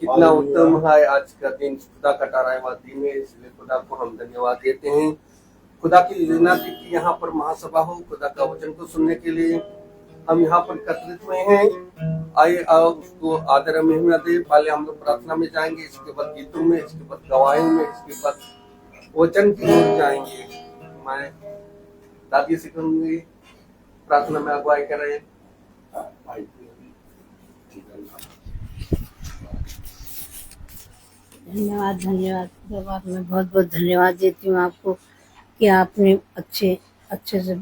कितना उत्तम है आज का दिन, खुदा का ठहराया हुआ दिन है, इसलिए खुदा को हम धन्यवाद देते हैं। खुदा की योजना थी कि यहाँ पर महासभा हो, खुदा का वचन को सुनने के लिए हम यहाँ पर एकत्रित हुए हैं। आइए उसको आदर महिमा दे। पहले हम लोग प्रार्थना में जाएंगे, इसके बाद गीतों में, इसके बाद गवाही में, इसके बाद वचन की ओर जाएंगे। मैं दादी से कहूंगी प्रार्थना में अगुवाई करें। धन्यवाद धन्यवाद धन्यवाद। मैं बहुत बहुत धन्यवाद देती हूँ आपको कि आपने अच्छे से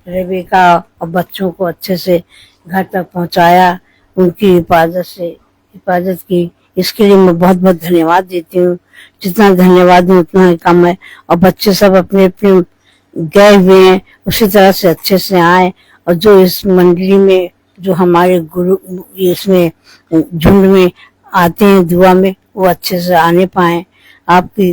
रेबेका और बच्चों को अच्छे से घर तक पहुँचाया, उनकी हिफाजत की। इसके लिए मैं बहुत बहुत धन्यवाद देती हूँ। जितना धन्यवाद दूँ उतना ही कम है। और बच्चे सब अपने अपने गए हुए हैं, उसी तरह से अच्छे से आए। और जो इस मंडली में जो हमारे गुरु इसमें झुंड में आते हैं दुआ में, वो अच्छे से आने पाए। आपकी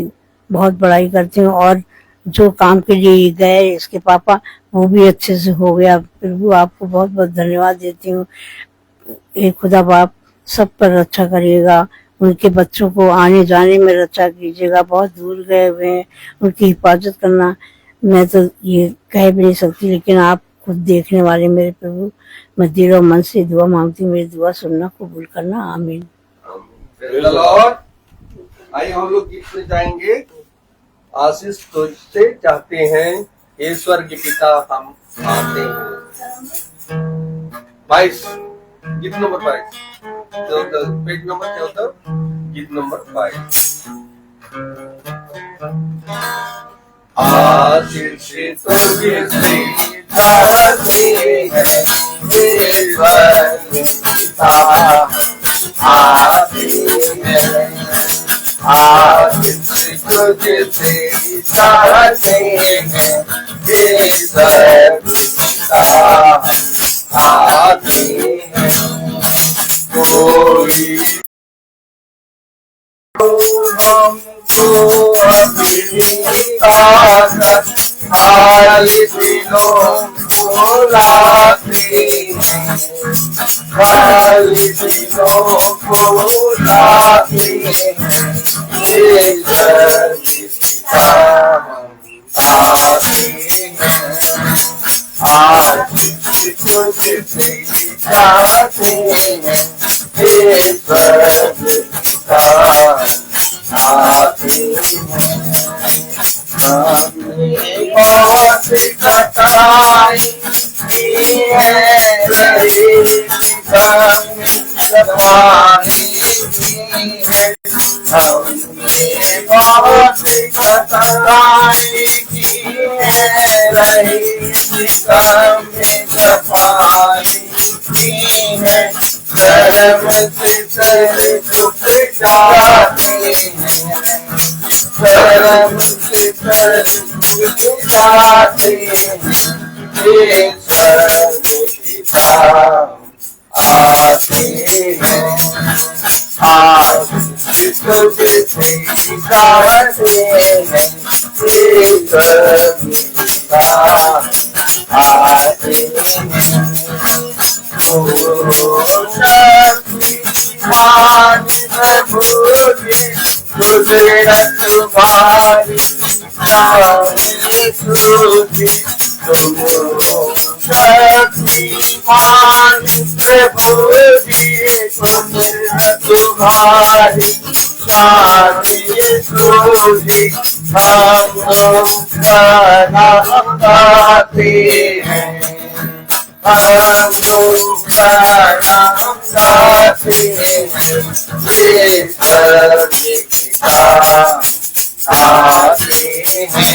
बहुत बड़ाई करती हूँ। और जो काम के लिए गए इसके पापा, वो भी अच्छे से हो गया। फिर वो आपको बहुत बहुत धन्यवाद देती हूँ। एक खुदा बाप सब पर रक्षा करिएगा, उनके बच्चों को आने जाने में रक्षा कीजिएगा। बहुत दूर गए हुए हैं, उनकी हिफाजत करना मैं तो ये कह भी नहीं सकती, लेकिन आप खुद देखने वाले मेरे प्रभु। मैं दिल और मन से दुआ मांगती हूँ, मेरी दुआ सुनना, कबूल करना। आमीन। आइए हम लोग गीत में जाएंगे। आशीष तुझसे चाहते हैं, ईश्वर के पिता हम आते हैं। 22 गीत नंबर 22, पेज नंबर 74, गीत नंबर 22। आशीष तुझसे चाहते हैं, ईश्वर के पिता आते हैं। आशीष तुझसे चाहते हैं, ईश्वर के पिता आते हैं। कोई हमको अपनी ताकत खाली दिलों को लाते हैं, खाली दिलों को लाते हैं। ईश्वर के पिता आते हैं। आशीष तुझसे चाहते हैं, ईश्वर के पिता आते हैं। हमने बहुत कटाई की है, रही हमने सफाई की है। हमने बहुत कटाई की है, रही हमने सफाई की है। धर्म से सर झुक जाते हैं, धर्म से सर झुक जाते हैं। ईश्वर के पिता आते हैं। आशीष तुझसे चाहते हैं, ईश्वर के पिता आते हैं। शक्तिमान प्रभु जी, तुझे तुम्हारी सूझी। तुम शक्तिमान प्रभु जी, तुम्हारी सूझी। हम का नाम गाते हैं, हम नाम गाते हैं। ईश्वर के पिता आते हैं।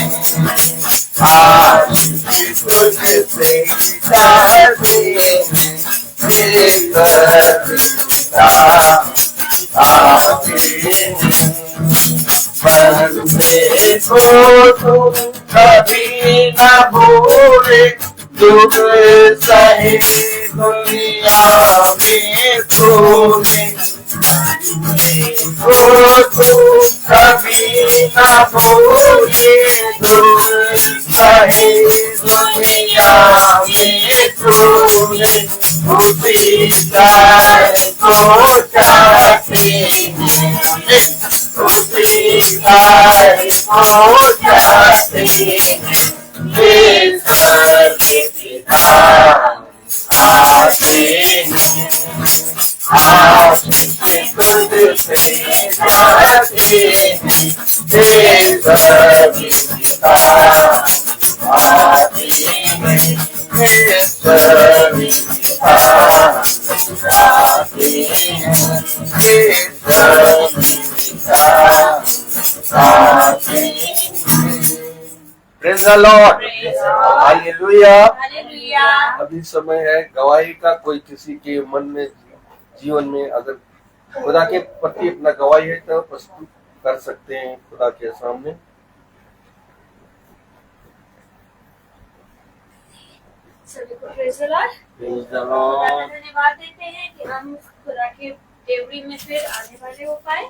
आशीष तुझसे चाहते हैं, ईश्वर के पिता आते हैं। बंदे को तुम कभी न भूले, दुख सहे दुनिया में तूने। को तुम कभी न भूले, दुख सहे दुनिया में तूने। उसी को चाहते हैं, गाड़ी हो जाते हैं, वे सभी पिता आते हैं, आपके खुद से जाते हैं, वे सभी पिता आते हैं, वे सभी पिता आते हैं, वे सभी पिता आते हैं। Praise the Lord, hallelujah. Hallelujah. अभी समय है गवाही का। कोई किसी के मन में, जीवन में अगर खुदा के प्रति अपना गवाही है तो प्रस्तुत कर सकते हैं खुदा के सामने। सभी को praise the Lord. Praise the खुदा का लॉर्ड। धन्यवाद देते हैं कि हम खुदा के देवरी में फिर आने वाले हो पाए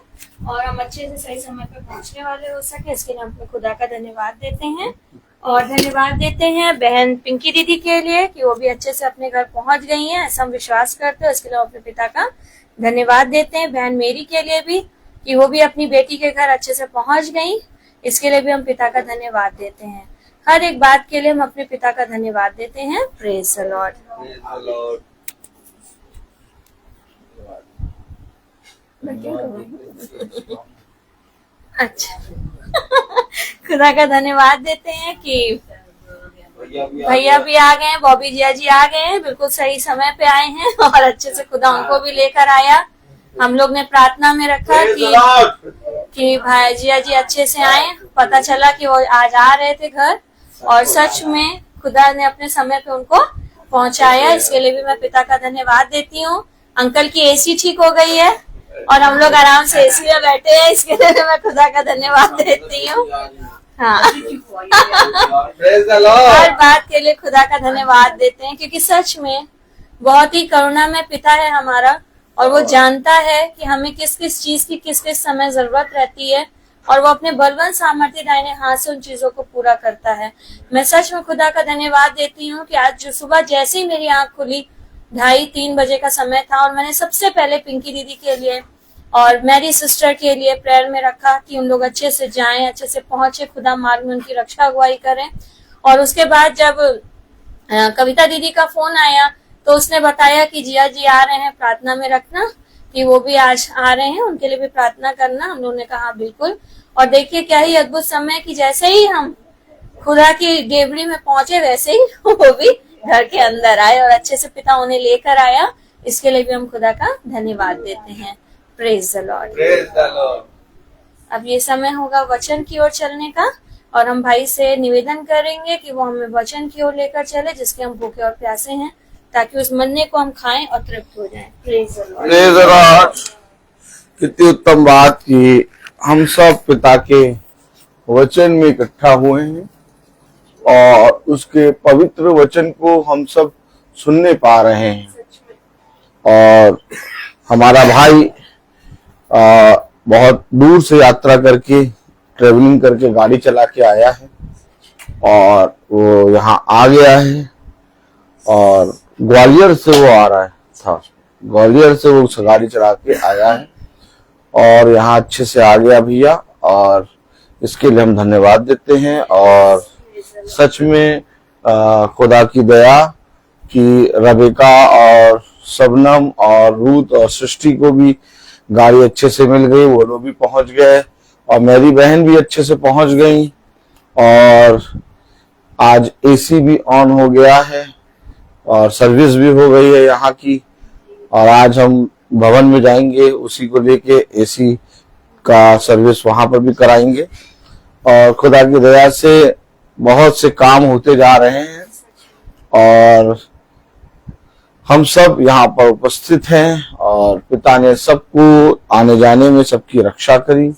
और हम अच्छे से सही समय पे पहुंचने वाले हो सके, इसके लिए हम अपने खुदा का धन्यवाद देते हैं। और धन्यवाद देते हैं बहन पिंकी दीदी के लिए कि वो भी अच्छे से अपने घर पहुंच गई हैं, ऐसा हम विश्वास करते हैं। इसके लिए हम अपने पिता का धन्यवाद देते हैं। बहन मेरी के लिए भी कि वो भी अपनी बेटी के घर अच्छे से पहुंच गई, इसके लिए भी हम पिता का धन्यवाद देते हैं। हर एक बात के लिए हम अपने पिता का धन्यवाद देते हैं। Praise the Lord. Praise the Lord. अच्छा खुदा का धन्यवाद देते हैं कि भैया भी आ गए हैं, बॉबी जिया जी आ गए हैं, बिल्कुल सही समय पे आए हैं और अच्छे से खुदा उनको भी लेकर आया। हम लोग ने प्रार्थना में रखा कि भाई जिया जी अच्छे से आए। पता चला कि वो आज आ रहे थे घर और सच में खुदा ने अपने समय पे उनको पहुंचाया। इसके लिए भी मैं पिता का धन्यवाद देती हूँ। अंकल की एसी ठीक हो गई है और हम लोग आराम से एसी में बैठे हैं, इसके लिए भी मैं खुदा का धन्यवाद देती हूँ। हाँ प्रेज़ द हर लॉर्ड। बात के लिए खुदा का धन्यवाद देते हैं क्योंकि सच में बहुत ही करुणा में पिता है हमारा और वो जानता है कि हमें किस किस चीज की किस किस समय जरूरत रहती है और वो अपने बलवान सामर्थ्य दाहिने हाथ से उन चीजों को पूरा करता है। मैं सच में खुदा का धन्यवाद देती हूँ कि आज जो सुबह जैसे ही मेरी आंख खुली 2:30-3 बजे का समय था और मैंने सबसे पहले पिंकी दीदी के लिए और मेरी सिस्टर के लिए प्रेयर में रखा कि उन लोग अच्छे से जाएं, अच्छे से पहुंचे, खुदा मार्ग में उनकी रक्षा अगुवाई करें। और उसके बाद जब कविता दीदी का फोन आया तो उसने बताया कि जिया जी आ रहे हैं, प्रार्थना में रखना कि वो भी आज आ रहे हैं, उनके लिए भी प्रार्थना करना। हम लोगों ने कहा बिल्कुल। और देखिए क्या ही अद्भुत समय कि जैसे ही हम खुदा की डेवरी में पहुंचे वैसे ही वो भी घर के अंदर आए और अच्छे से पिता उन्हें लेकर आया। इसके लिए भी हम खुदा का धन्यवाद देते हैं। Praise the Lord. Praise the Lord. अब ये समय होगा वचन की ओर चलने का और हम भाई से निवेदन करेंगे कि वो हमें वचन की ओर लेकर चले जिसके हम भूखे और प्यासे हैं, ताकि उस मन्ने को हम खाएं और तृप्त हो जाएं। Praise the Lord. Praise the Lord. कितनी उत्तम बात कि हम सब पिता के वचन में इकट्ठा हुए हैं और उसके पवित्र वचन को हम सब सुनने पा रहे हैं। और हमारा भाई बहुत दूर से यात्रा करके ट्रेवलिंग करके गाड़ी चला के आया है और वो यहाँ आ गया है और ग्वालियर से वो आ रहा था, ग्वालियर से वो गाड़ी चला के आया है और यहाँ अच्छे से आ गया भैया और इसके लिए हम धन्यवाद देते हैं। और सच में खुदा की दया कि रबेका और सबनम और रूत और सृष्टि को भी गाड़ी अच्छे से मिल गई, वो लोग भी पहुंच गए और मेरी बहन भी अच्छे से पहुंच गई और आज एसी भी ऑन हो गया है और सर्विस भी हो गई है यहाँ की। और आज हम भवन में जाएंगे, उसी को लेके एसी का सर्विस वहां पर भी कराएंगे और खुदा की दया से बहुत से काम होते जा रहे हैं और हम सब यहाँ पर उपस्थित हैं और पिता ने सबको आने जाने में सबकी रक्षा करी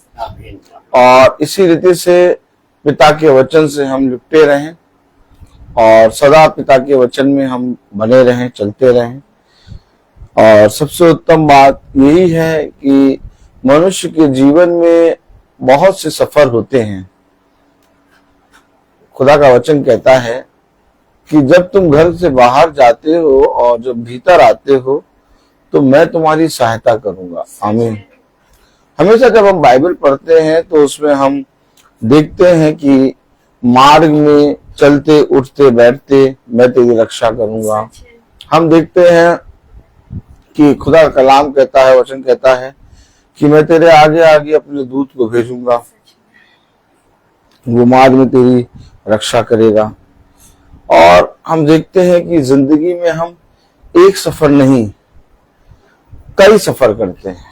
और इसी रीति से पिता के वचन से हम लिपटे रहें और सदा पिता के वचन में हम बने रहें, चलते रहें। और सबसे उत्तम बात यही है कि मनुष्य के जीवन में बहुत से सफर होते हैं। खुदा का वचन कहता है कि जब तुम घर से बाहर जाते हो और जब भीतर आते हो तो मैं तुम्हारी सहायता करूंगा। आमीन। हमेशा जब हम बाइबल पढ़ते हैं तो उसमें हम देखते हैं कि मार्ग में चलते उठते बैठते मैं तेरी रक्षा करूंगा। हम देखते हैं कि खुदा का कलाम कहता है, वचन कहता है कि मैं तेरे आगे आगे अपने दूत को भेजूंगा, वो मार्ग में तेरी रक्षा करेगा। और हम देखते हैं कि जिंदगी में हम एक सफर नहीं कई सफर करते हैं,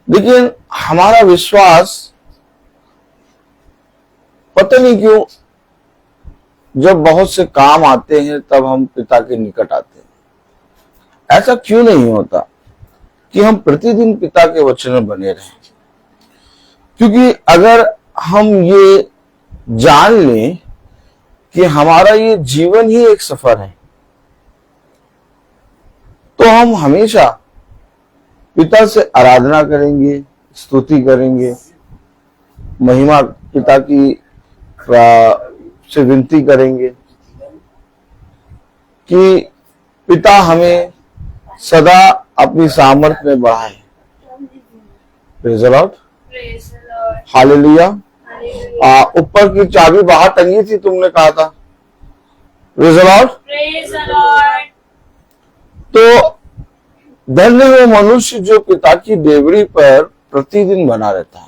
लेकिन हमारा विश्वास पता नहीं क्यों जब बहुत से काम आते हैं तब हम पिता के निकट आते हैं। ऐसा क्यों नहीं होता कि हम प्रतिदिन पिता के वचन में बने रहें? क्योंकि अगर हम ये जान लें कि हमारा ये जीवन ही एक सफर है, तो हम हमेशा पिता से आराधना करेंगे, स्तुति करेंगे, महिमा पिता की से विनती करेंगे कि पिता हमें सदा अपनी सामर्थ्य में बढ़ाए। Praise the Lord, hallelujah. ऊपर की चाबी बाहर टंगी थी, तुमने कहा था। Praise the Lord. तो धन्य वो मनुष्य जो पिता की देवड़ी पर प्रतिदिन बना रहता है।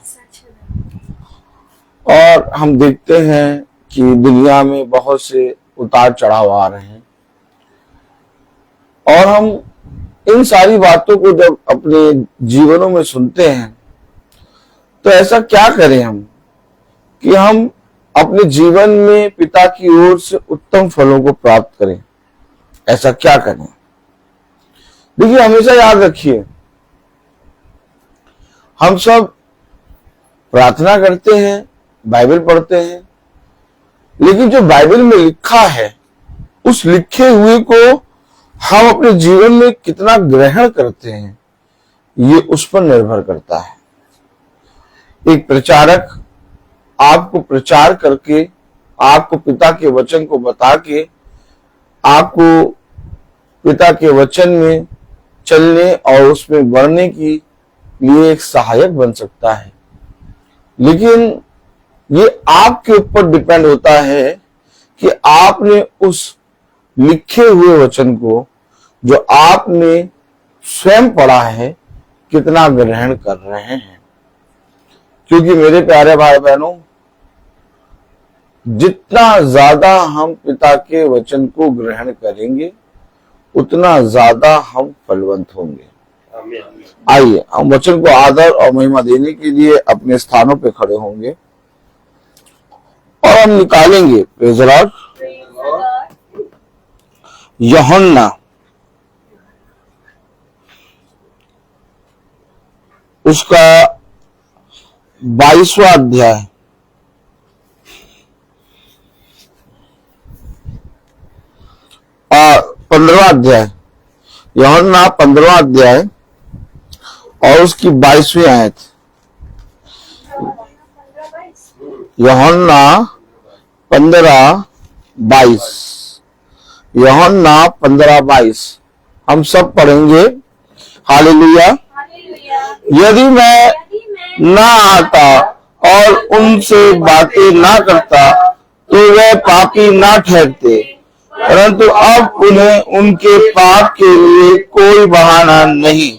और हम देखते हैं कि दुनिया में बहुत से उतार चढ़ाव आ रहे हैं, और हम इन सारी बातों को जब अपने जीवनों में सुनते हैं तो ऐसा क्या करें हम कि हम अपने जीवन में पिता की ओर से उत्तम फलों को प्राप्त करें? ऐसा क्या करें? देखिए, हमेशा याद रखिए, हम सब प्रार्थना करते हैं, बाइबल पढ़ते हैं, लेकिन जो बाइबल में लिखा है उस लिखे हुए को हम अपने जीवन में कितना ग्रहण करते हैं, ये उस पर निर्भर करता है। एक प्रचारक आपको प्रचार करके, आपको पिता के वचन को बता के, आपको पिता के वचन में चलने और उसमें बढ़ने की लिए एक सहायक बन सकता है, लेकिन ये आपके ऊपर डिपेंड होता है कि आपने उस लिखे हुए वचन को जो आपने स्वयं पढ़ा है कितना ग्रहण कर रहे हैं। क्योंकि मेरे प्यारे भाई बहनों, जितना ज्यादा हम पिता के वचन को ग्रहण करेंगे उतना ज्यादा हम फलवंत होंगे। आइए हम वचन को आदर और महिमा देने के लिए अपने स्थानों पे खड़े होंगे और हम निकालेंगे प्रेज़ द लॉर्ड यूहन्ना उसका 22वां अध्याय और 15वां अध्याय, यूहन्ना 15वां अध्याय और उसकी 22वीं आयत। यूहन्ना 15:22, यूहन्ना 15:22 हम सब पढ़ेंगे। हालेलुया। यदि मैं ना आता और उनसे बातें ना करता तो वे पापी ना ठहरते, परंतु अब उन्हें उनके पाप के लिए कोई बहाना नहीं।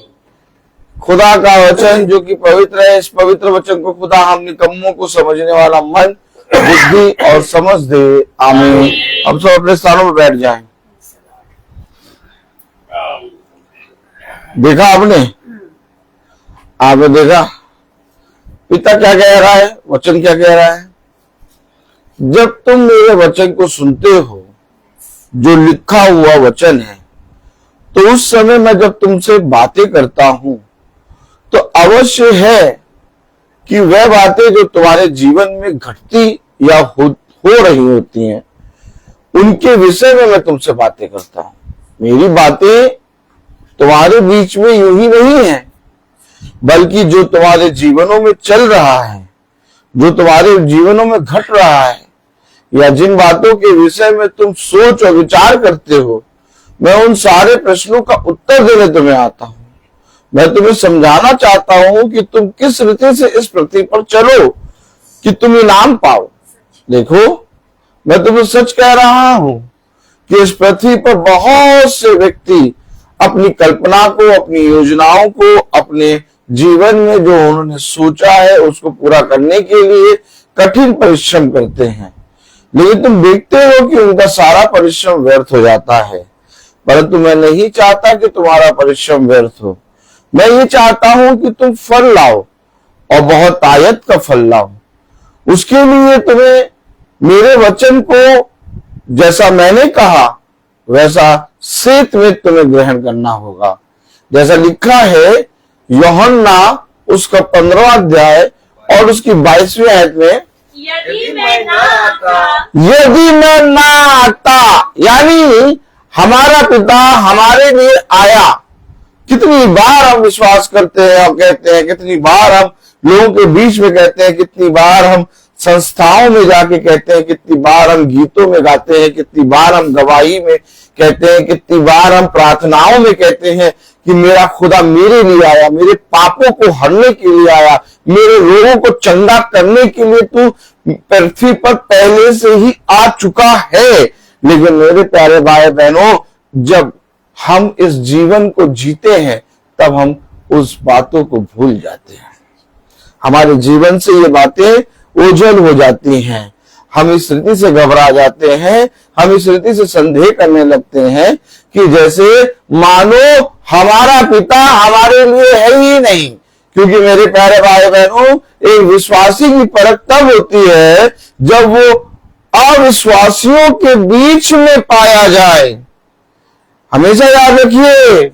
खुदा का वचन जो कि पवित्र है, इस पवित्र वचन को खुदा हम निकम्मों को समझने वाला मन, बुद्धि और समझ दे। आमीन। हम सब अपने स्थानों पर बैठ जाएं। देखा आपने देखा पिता क्या कह रहा है, वचन क्या कह रहा है? जब तुम मेरे वचन को सुनते हो जो लिखा हुआ वचन है, तो उस समय मैं जब तुमसे बातें करता हूं तो अवश्य है कि वह बातें जो तुम्हारे जीवन में घटती या हो रही होती हैं, उनके विषय में मैं तुमसे बातें करता हूं। मेरी बातें तुम्हारे बीच में यूं ही नहीं है, बल्कि जो तुम्हारे जीवनों में चल रहा है, जो तुम्हारे जीवनों में घट रहा है, या जिन बातों के विषय में तुम सोच और विचार करते हो, मैं उन सारे प्रश्नों का उत्तर देने तुम्हें आता हूं। मैं तुम्हें समझाना चाहता हूं कि तुम किस रीति से इस पृथ्वी पर चलो कि तुम इनाम पाओ। देखो, मैं तुम्हें सच कह रहा हूं कि इस पृथ्वी पर बहुत से व्यक्ति अपनी कल्पना को, अपनी योजनाओं को, अपने जीवन में जो उन्होंने सोचा है उसको पूरा करने के लिए कठिन परिश्रम करते हैं, लेकिन तुम देखते हो कि उनका सारा परिश्रम व्यर्थ हो जाता है। परंतु मैं नहीं चाहता कि तुम्हारा परिश्रम व्यर्थ हो। मैं ये चाहता हूं कि तुम फल लाओ और बहुत आयत का फल लाओ। उसके लिए तुम्हें मेरे वचन को जैसा मैंने कहा वैसा सेत में तुम्हें ग्रहण करना होगा। जैसा लिखा है यूहन्ना उसका 15वां अध्याय और उसकी 22वीं आयत में, यदि मैं ना आता, यानी हमारा पिता हमारे लिए आया। कितनी बार हम विश्वास करते हैं और कहते हैं, कितनी बार हम लोगों के बीच में कहते हैं, कितनी बार हम संस्थाओं में जाके कहते हैं, कितनी बार हम गीतों में गाते हैं, कितनी बार हम गवाही में कहते हैं, कितनी बार हम प्रार्थनाओं में कहते हैं कि मेरा खुदा मेरे लिए आया, मेरे पापों को हरने के लिए आया, मेरे रोगों को चंगा करने के लिए तू पृथ्वी पर पहले से ही आ चुका है। लेकिन मेरे प्यारे भाई बहनों, जब हम इस जीवन को जीते हैं तब हम उस बातों को भूल जाते हैं। हमारे जीवन से ये बातें ओझल हो जाती हैं। हम इस रीति से घबरा जाते हैं, हम इस रीति से संदेह करने लगते हैं कि जैसे मानो हमारा पिता हमारे लिए है ही नहीं। क्योंकि मेरे प्यारे भाई बहनों, एक विश्वासी की परख तब होती है जब वो अविश्वासियों के बीच में पाया जाए। हमेशा याद रखिए,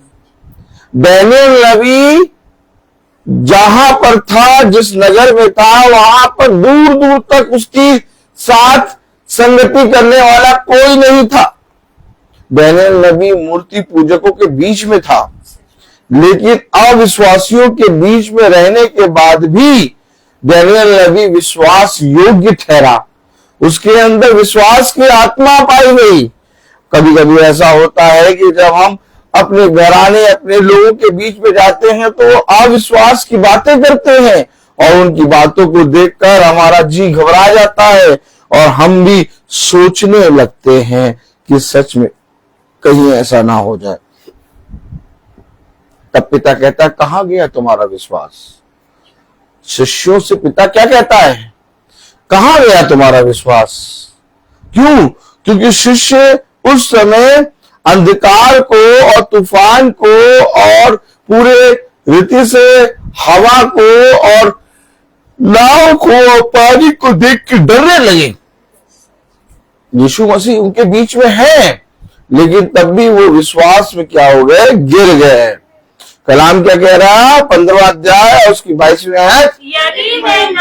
दानियेल नबी जहां पर था, जिस नगर में था, वहां पर दूर दूर तक उसकी साथ संगति करने वाला कोई नहीं था। दानियेल नबी मूर्ति पूजकों के बीच में था, लेकिन अविश्वासियों के बीच में रहने के बाद भी दानियेल नबी विश्वास योग्य ठहरा। उसके अंदर विश्वास की आत्मा पाई गई। कभी कभी ऐसा होता है कि जब हम अपने घराने, अपने लोगों के बीच में जाते हैं तो वो अविश्वास की बातें करते हैं और उनकी बातों को देखकर हमारा जी घबरा जाता है और हम भी सोचने लगते हैं कि सच में कहीं ऐसा ना हो जाए। तब पिता कहता है, कहां गया तुम्हारा विश्वास? शिष्यों से पिता क्या कहता है? कहां गया तुम्हारा विश्वास? क्यों? क्योंकि शिष्य उस समय अंधकार को और तूफान को और पूरे रीति से हवा को और नाव को और पानी को देख के डरने लगे। यीशु मसीह उनके बीच में है, लेकिन तब भी वो विश्वास में क्या हो गए? गिर गए। कलाम क्या कह रहा है? 15वां अध्याय और उसकी 22वीं आयत, यदि मैं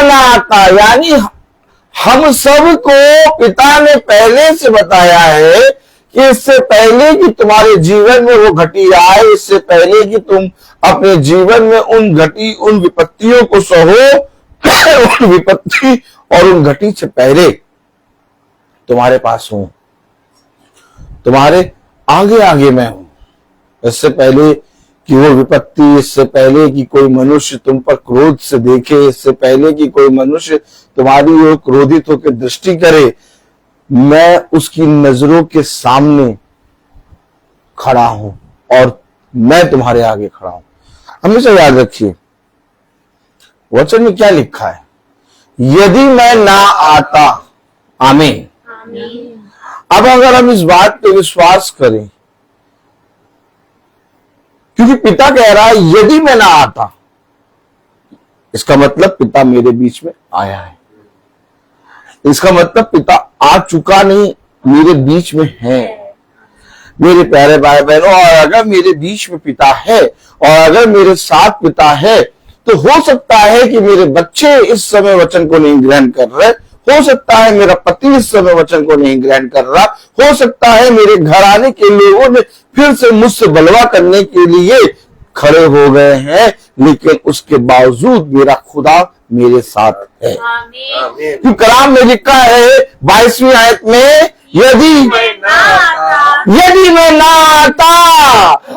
ना आता, यानी हम सबको पिता ने पहले से बताया है कि इससे पहले कि तुम्हारे जीवन में वो घटी आए, इससे पहले कि तुम अपने जीवन में उन विपत्तियों को सहो, उन विपत्ति और उन घटी से पहले तुम्हारे पास हूं, तुम्हारे आगे आगे मैं हूं। इससे पहले कि वो विपत्ति, इससे पहले कि कोई मनुष्य तुम पर क्रोध से देखे, इससे पहले कि कोई मनुष्य तुम्हारी ओर क्रोधित होकर दृष्टि करे, मैं उसकी नजरों के सामने खड़ा हूं और मैं तुम्हारे आगे खड़ा हूं। हमेशा याद रखिए, वचन में क्या लिखा है? यदि मैं ना आता। आमीन। अब अगर हम इस बात पे विश्वास करें, क्योंकि पिता कह रहा है यदि मैं ना आता, इसका मतलब पिता मेरे बीच में आया है। इसका मतलब पिता आ चुका नहीं, मेरे बीच में है। मेरे प्यारे भाई बहनों, और अगर मेरे बीच में पिता है और अगर मेरे साथ पिता है, तो हो सकता है कि मेरे बच्चे इस समय वचन को नहीं ग्रहण कर रहे, हो सकता है मेरा पति इस समय वचन को नहीं ग्रहण कर रहा, हो सकता है मेरे घराने के लोगों ने फिर से मुझसे बलवा करने के लिए खड़े हो गए हैं, लेकिन उसके बावजूद मेरा खुदा मेरे साथ है। क्योंकि कलाम में लिखा है 22वीं आयत में, यदि मैं ना आता,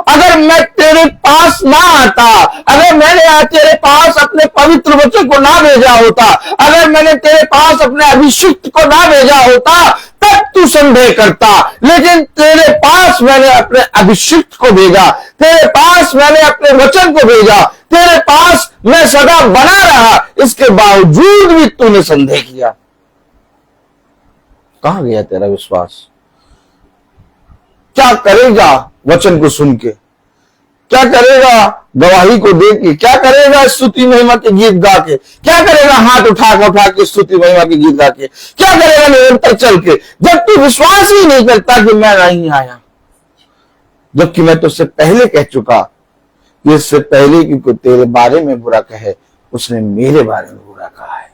अगर मैं तेरे पास ना आता, अगर मैंने तेरे पास अपने पवित्र वचन को ना भेजा होता, अगर मैंने तेरे पास अपने अभिषिक्त को ना भेजा होता, तब तू संदेह करता। लेकिन तेरे पास मैंने अपने अभिषिक्त को भेजा, तेरे पास मैंने अपने वचन को भेजा, तेरे पास मैं सदा बना रहा, इसके बावजूद भी तूने संदेह किया। कहां गया तेरा विश्वास? क्या करेगा वचन को सुन के? क्या करेगा गवाही को दे के? क्या करेगा स्तुति महिमा के गीत गा के? क्या करेगा हाथ उठा के स्तुति महिमा के गीत गा के? क्या करेगा निरंतर चल के, जब तू विश्वास ही नहीं करता कि मैं नहीं आया? जबकि मैं तुझसे पहले कह चुका, इससे पहले कि कोई तेरे बारे में बुरा कहे, उसने मेरे बारे में बुरा कहा है।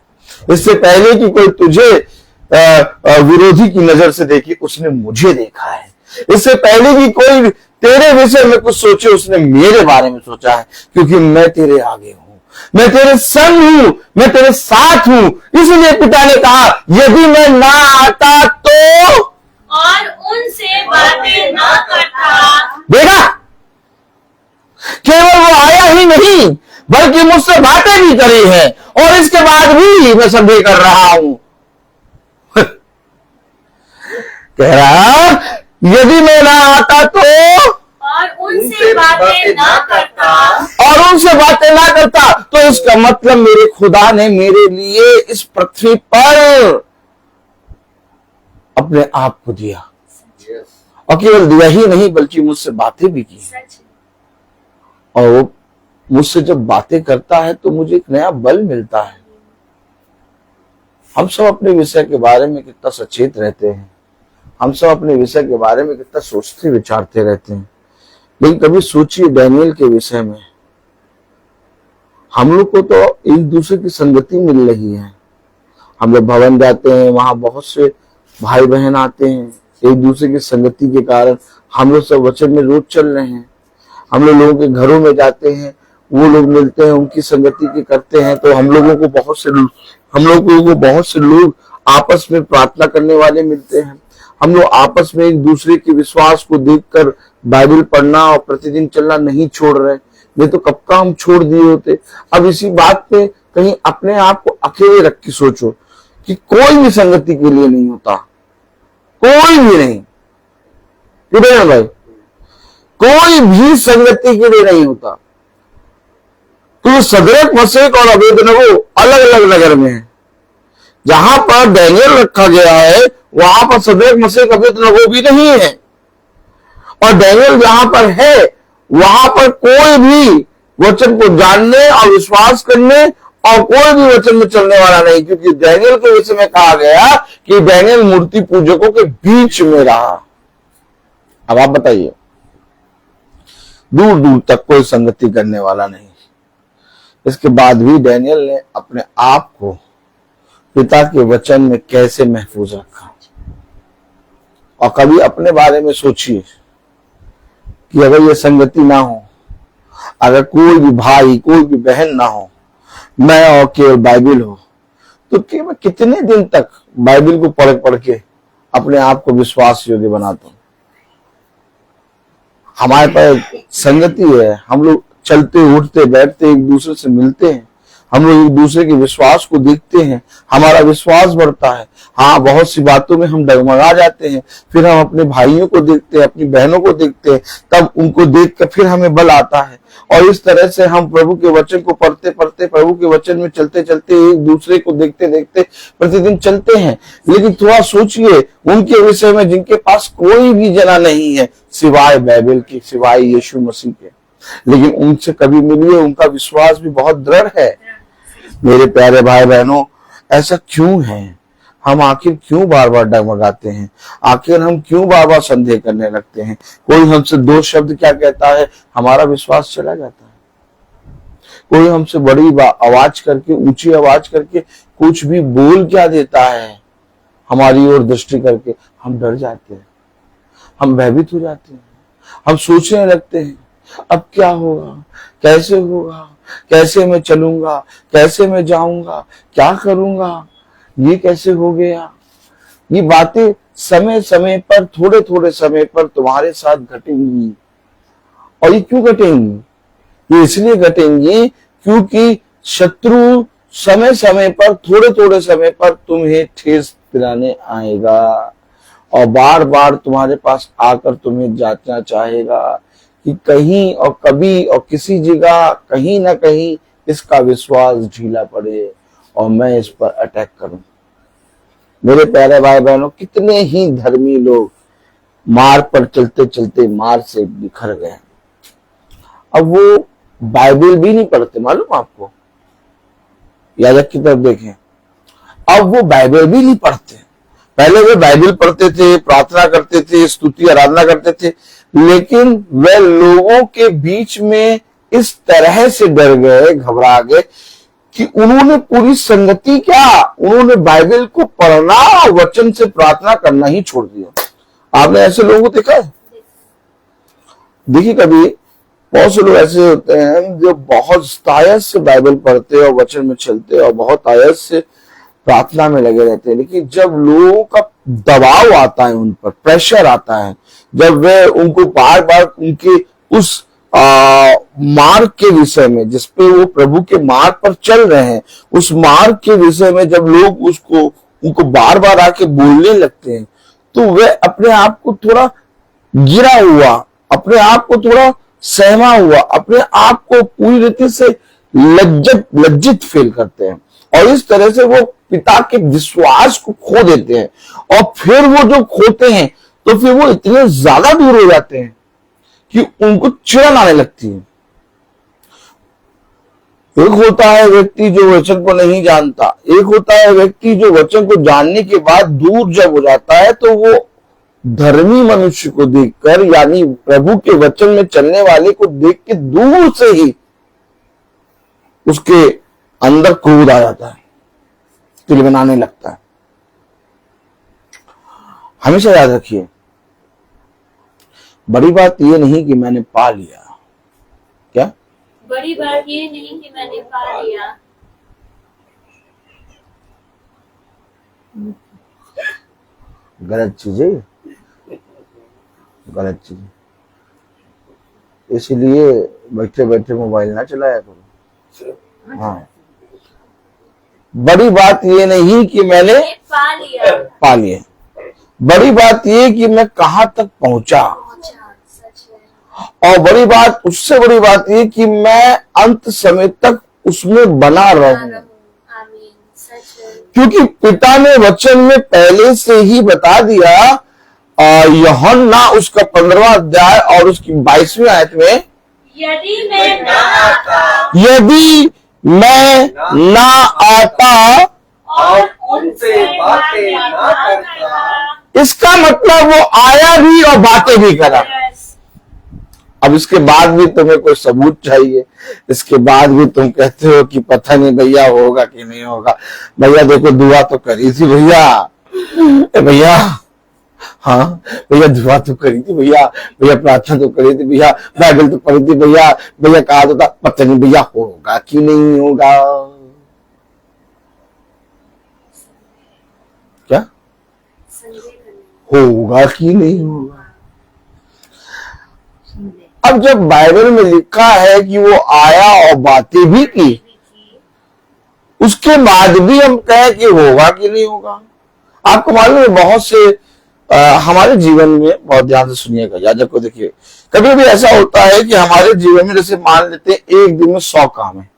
इससे पहले कि कोई तुझे विरोधी की नजर से देखे, उसने मुझे देखा है। इससे पहले कि कोई तेरे विषय में कुछ सोचे, उसने मेरे बारे में सोचा है, क्योंकि मैं तेरे आगे हूं, मैं तेरे संग हूं, मैं तेरे साथ हूं। इसलिए पिता ने कहा, यदि मैं ना आता तो और उनसे बातें ना करता। देखा, केवल वो आया ही नहीं, बल्कि मुझसे बातें भी करी है, और इसके बाद भी मैं संदेह कर रहा हूं। कह रहा, यदि मैं ना आता तो और उनसे बातें ना करता, और उनसे बातें ना करता, तो इसका मतलब मेरे खुदा ने मेरे लिए इस पृथ्वी पर अपने आप को दिया, और केवल दिया ही नहीं बल्कि मुझसे बातें भी की। और वो मुझसे जब बातें करता है तो मुझे एक नया बल मिलता है। हम सब अपने विषय के बारे में कितना सचेत रहते हैं, हम सब अपने विषय के बारे में कितना सोचते विचारते रहते हैं, लेकिन कभी सोचिए डैनियल के विषय में। हम लोग को तो एक दूसरे की संगति मिल रही है, हम लोग भवन जाते हैं, वहां बहुत से भाई बहन आते हैं, एक दूसरे की संगति के कारण हम लोग सब वचन में रोज चल रहे हैं। हम लोगों के घरों में जाते हैं, वो लोग मिलते हैं, उनकी संगति के करते हैं, तो हम लोगों को बहुत से लोग आपस में प्रार्थना करने वाले मिलते हैं। हम लोग आपस में एक दूसरे के विश्वास को देखकर बाइबल पढ़ना और प्रतिदिन चलना नहीं छोड़ रहे, ये तो कब का हम छोड़ दिए होते। अब इसी बात पे कहीं अपने आप को अकेले रख के सोचो कि कोई भी संगति के लिए नहीं होता, कोई भी नहीं, क्यों भाई? कोई भी संगति के लिए नहीं होता। तो सदरक मशेक और अबेदनगो अलग अलग नगर में है। जहां पर डैनियल रखा गया है वहां पर सदरक मशेक अबेदनगो भी नहीं है, और डैनियल जहां पर है वहां पर कोई भी वचन को जानने और विश्वास करने और कोई भी वचन में चलने वाला नहीं, क्योंकि डैनियल के विषय में कहा गया कि डैनियल मूर्ति पूजकों के बीच में रहा। अब आप बताइए, दूर दूर तक कोई संगति करने वाला नहीं। इसके बाद भी डैनियल ने अपने आप को पिता के वचन में कैसे महफूज रखा। और कभी अपने बारे में सोचिए कि अगर ये संगति ना हो, अगर कोई भी भाई कोई भी बहन ना हो, मैं और केवल बाइबल हो, तो केवल कितने दिन तक बाइबल को पढ़ के अपने आप को विश्वास योग्य बनाता हूं। हमारे पास संगति है, हम लोग चलते उठते बैठते एक दूसरे से मिलते हैं, हम लोग एक दूसरे के विश्वास को देखते हैं, हमारा विश्वास बढ़ता है। हाँ, बहुत सी बातों में हम डगमगा जाते हैं, फिर हम अपने भाइयों को देखते हैं, अपनी बहनों को देखते हैं, तब उनको देख कर फिर हमें बल आता है। और इस तरह से हम प्रभु के वचन को पढ़ते पढ़ते, प्रभु के वचन में चलते चलते, एक दूसरे को देखते देखते प्रतिदिन चलते हैं। लेकिन थोड़ा सोचिए उनके विषय में जिनके पास कोई भी जना नहीं है सिवाय बाइबल के, सिवाय यीशु मसीह के, लेकिन उनसे कभी मिलिए, उनका विश्वास भी बहुत दृढ़ है। मेरे प्यारे भाई बहनों, ऐसा क्यों है? हम आखिर क्यों बार बार डगमगाते हैं? आखिर हम क्यों बार बार संदेह करने लगते हैं? कोई हमसे दो शब्द क्या कहता है, हमारा विश्वास चला जाता है। कोई हमसे बड़ी आवाज करके, ऊंची आवाज करके कुछ भी बोल क्या देता है, हमारी ओर दृष्टि करके हम डर जाते हैं, हम भयभीत हो जाते हैं, हम सोचने लगते हैं अब क्या होगा, कैसे होगा, कैसे मैं चलूंगा, कैसे मैं जाऊंगा, क्या करूंगा, ये कैसे हो गया। ये बातें समय समय पर, थोड़े थोड़े समय पर तुम्हारे साथ घटेंगी। और ये क्यों घटेंगी? ये इसलिए घटेंगी क्योंकि शत्रु समय समय पर, थोड़े थोड़े समय पर तुम्हें ठेस दिलाने आएगा और बार बार तुम्हारे पास आकर तुम्हें जांचना चाहेगा कि कहीं और कभी और किसी जगह कहीं ना कहीं इसका विश्वास ढीला पड़े और मैं इस पर अटैक करूं। मेरे प्यारे भाई बहनों, कितने ही धर्मी लोग मार्ग पर चलते चलते मार्ग से बिखर गए। अब वो बाइबल भी नहीं पढ़ते, मालूम आपको? याजक की तरफ देखें, अब वो बाइबल भी नहीं पढ़ते। पहले वे बाइबल पढ़ते थे, प्रार्थना करते थे, स्तुति आराधना करते थे, लेकिन वे लोगों के बीच में इस तरह से डर गए, घबरा गए कि उन्होंने पूरी संगति क्या, उन्होंने बाइबल को पढ़ना और वचन से प्रार्थना करना ही छोड़ दिया। आपने ऐसे लोगों को देखा है? देखिए, कभी बहुत से लोग ऐसे होते हैं जो बहुत आयत से बाइबल पढ़ते और वचन में चलते और बहुत आयत से प्रार्थना में लगे रहते हैं, लेकिन जब लोगों का दबाव आता है, उन पर प्रेशर आता है, जब वे उनको बार बार उनके उस मार्ग के विषय में, जिसपे वो प्रभु के मार्ग पर चल रहे हैं, उस मार्ग के विषय में जब लोग उनको बार बार आके बोलने लगते हैं, तो वे अपने आप को थोड़ा गिरा हुआ, अपने आप को थोड़ा सहमा हुआ, अपने आप को पूरी रीति से लज्जित फील करते हैं और इस तरह से वो पिता के विश्वास को खो देते हैं। और फिर वो जो खोते हैं तो फिर वो इतने ज्यादा दूर हो जाते हैं कि उनको चिड़न आने लगती है। एक होता है व्यक्ति जो वचन को नहीं जानता, एक होता है व्यक्ति जो वचन को जानने के बाद दूर जब हो जाता है तो वो धर्मी मनुष्य को देखकर, यानी प्रभु के वचन में चलने वाले को देख के दूर से ही उसके अंदर क्रोध आ जाता है, तिलमिलाने लगता है। हमेशा याद रखिए, बड़ी बात यह नहीं कि मैंने पा लिया, क्या बड़ी बात ये नहीं कि मैंने पा लिया, गलत चीजें, गलत चीजें। इसलिए बैठे बैठे मोबाइल ना चलाया करो। हाँ, बड़ी बात ये नहीं कि मैंने पा लिया, बड़ी बात ये कि मैं कहां तक पहुंचा, और बड़ी बात, उससे बड़ी बात ये कि मैं अंत समय तक उसमें बना रहूं, क्योंकि पिता ने वचन में पहले से ही बता दिया। यूहन्ना उसका 15वां अध्याय और उसकी 22वीं आयत में, यदि मैं ना आता और उनसे बातें ना करता, इसका मतलब वो आया भी और बातें भी करा। अब इसके बाद भी तुम्हें कोई सबूत चाहिए, इसके बाद भी तुम कहते हो कि पता नहीं भैया होगा कि नहीं होगा। भैया देखो, दुआ तो करी थी भैया, हाँ भैया दुआ तो करी थी भैया प्रार्थना तो करी थी भैया, बाइबल तो पढ़ी थी भैया कहा तो था, पता नहीं भैया होगा कि नहीं होगा। क्या होगा कि नहीं होगा? अब जब बाइबल में लिखा है कि वो आया और बातें भी की, उसके बाद भी हम कहें कि होगा कि नहीं होगा। आपको मालूम है, बहुत से हमारे जीवन में, बहुत ध्यान से सुनिएगा, याजक को देखिए, कभी भी ऐसा होता है कि हमारे जीवन में, जैसे मान लेते हैं एक दिन में 100 काम है,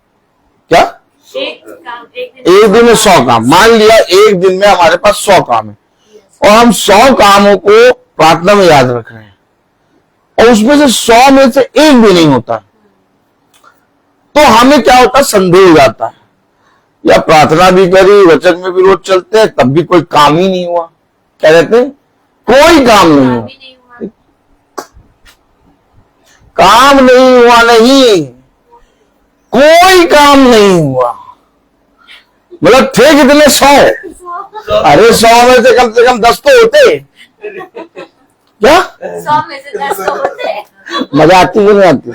क्या एक दिन में 100 काम, मान लिया एक दिन में हमारे पास 100 काम है और हम 100 कामों को प्रार्थना में याद रख रहे हैं और उसमें से 100 में से एक भी नहीं होता, तो हमें क्या होता है, संदेह हो जाता है, या प्रार्थना भी करी, वचन में भी रोज चलते हैं, तब भी कोई काम ही नहीं हुआ। क्या कहते हैं? कोई काम नहीं हुआ, काम नहीं हुआ, नहीं कोई काम नहीं हुआ। मतलब थे कितने? 100। अरे 100 में से कम 10 तो होते। क्या 100 में से 10 तो होते। मजा आती कि नहीं आती?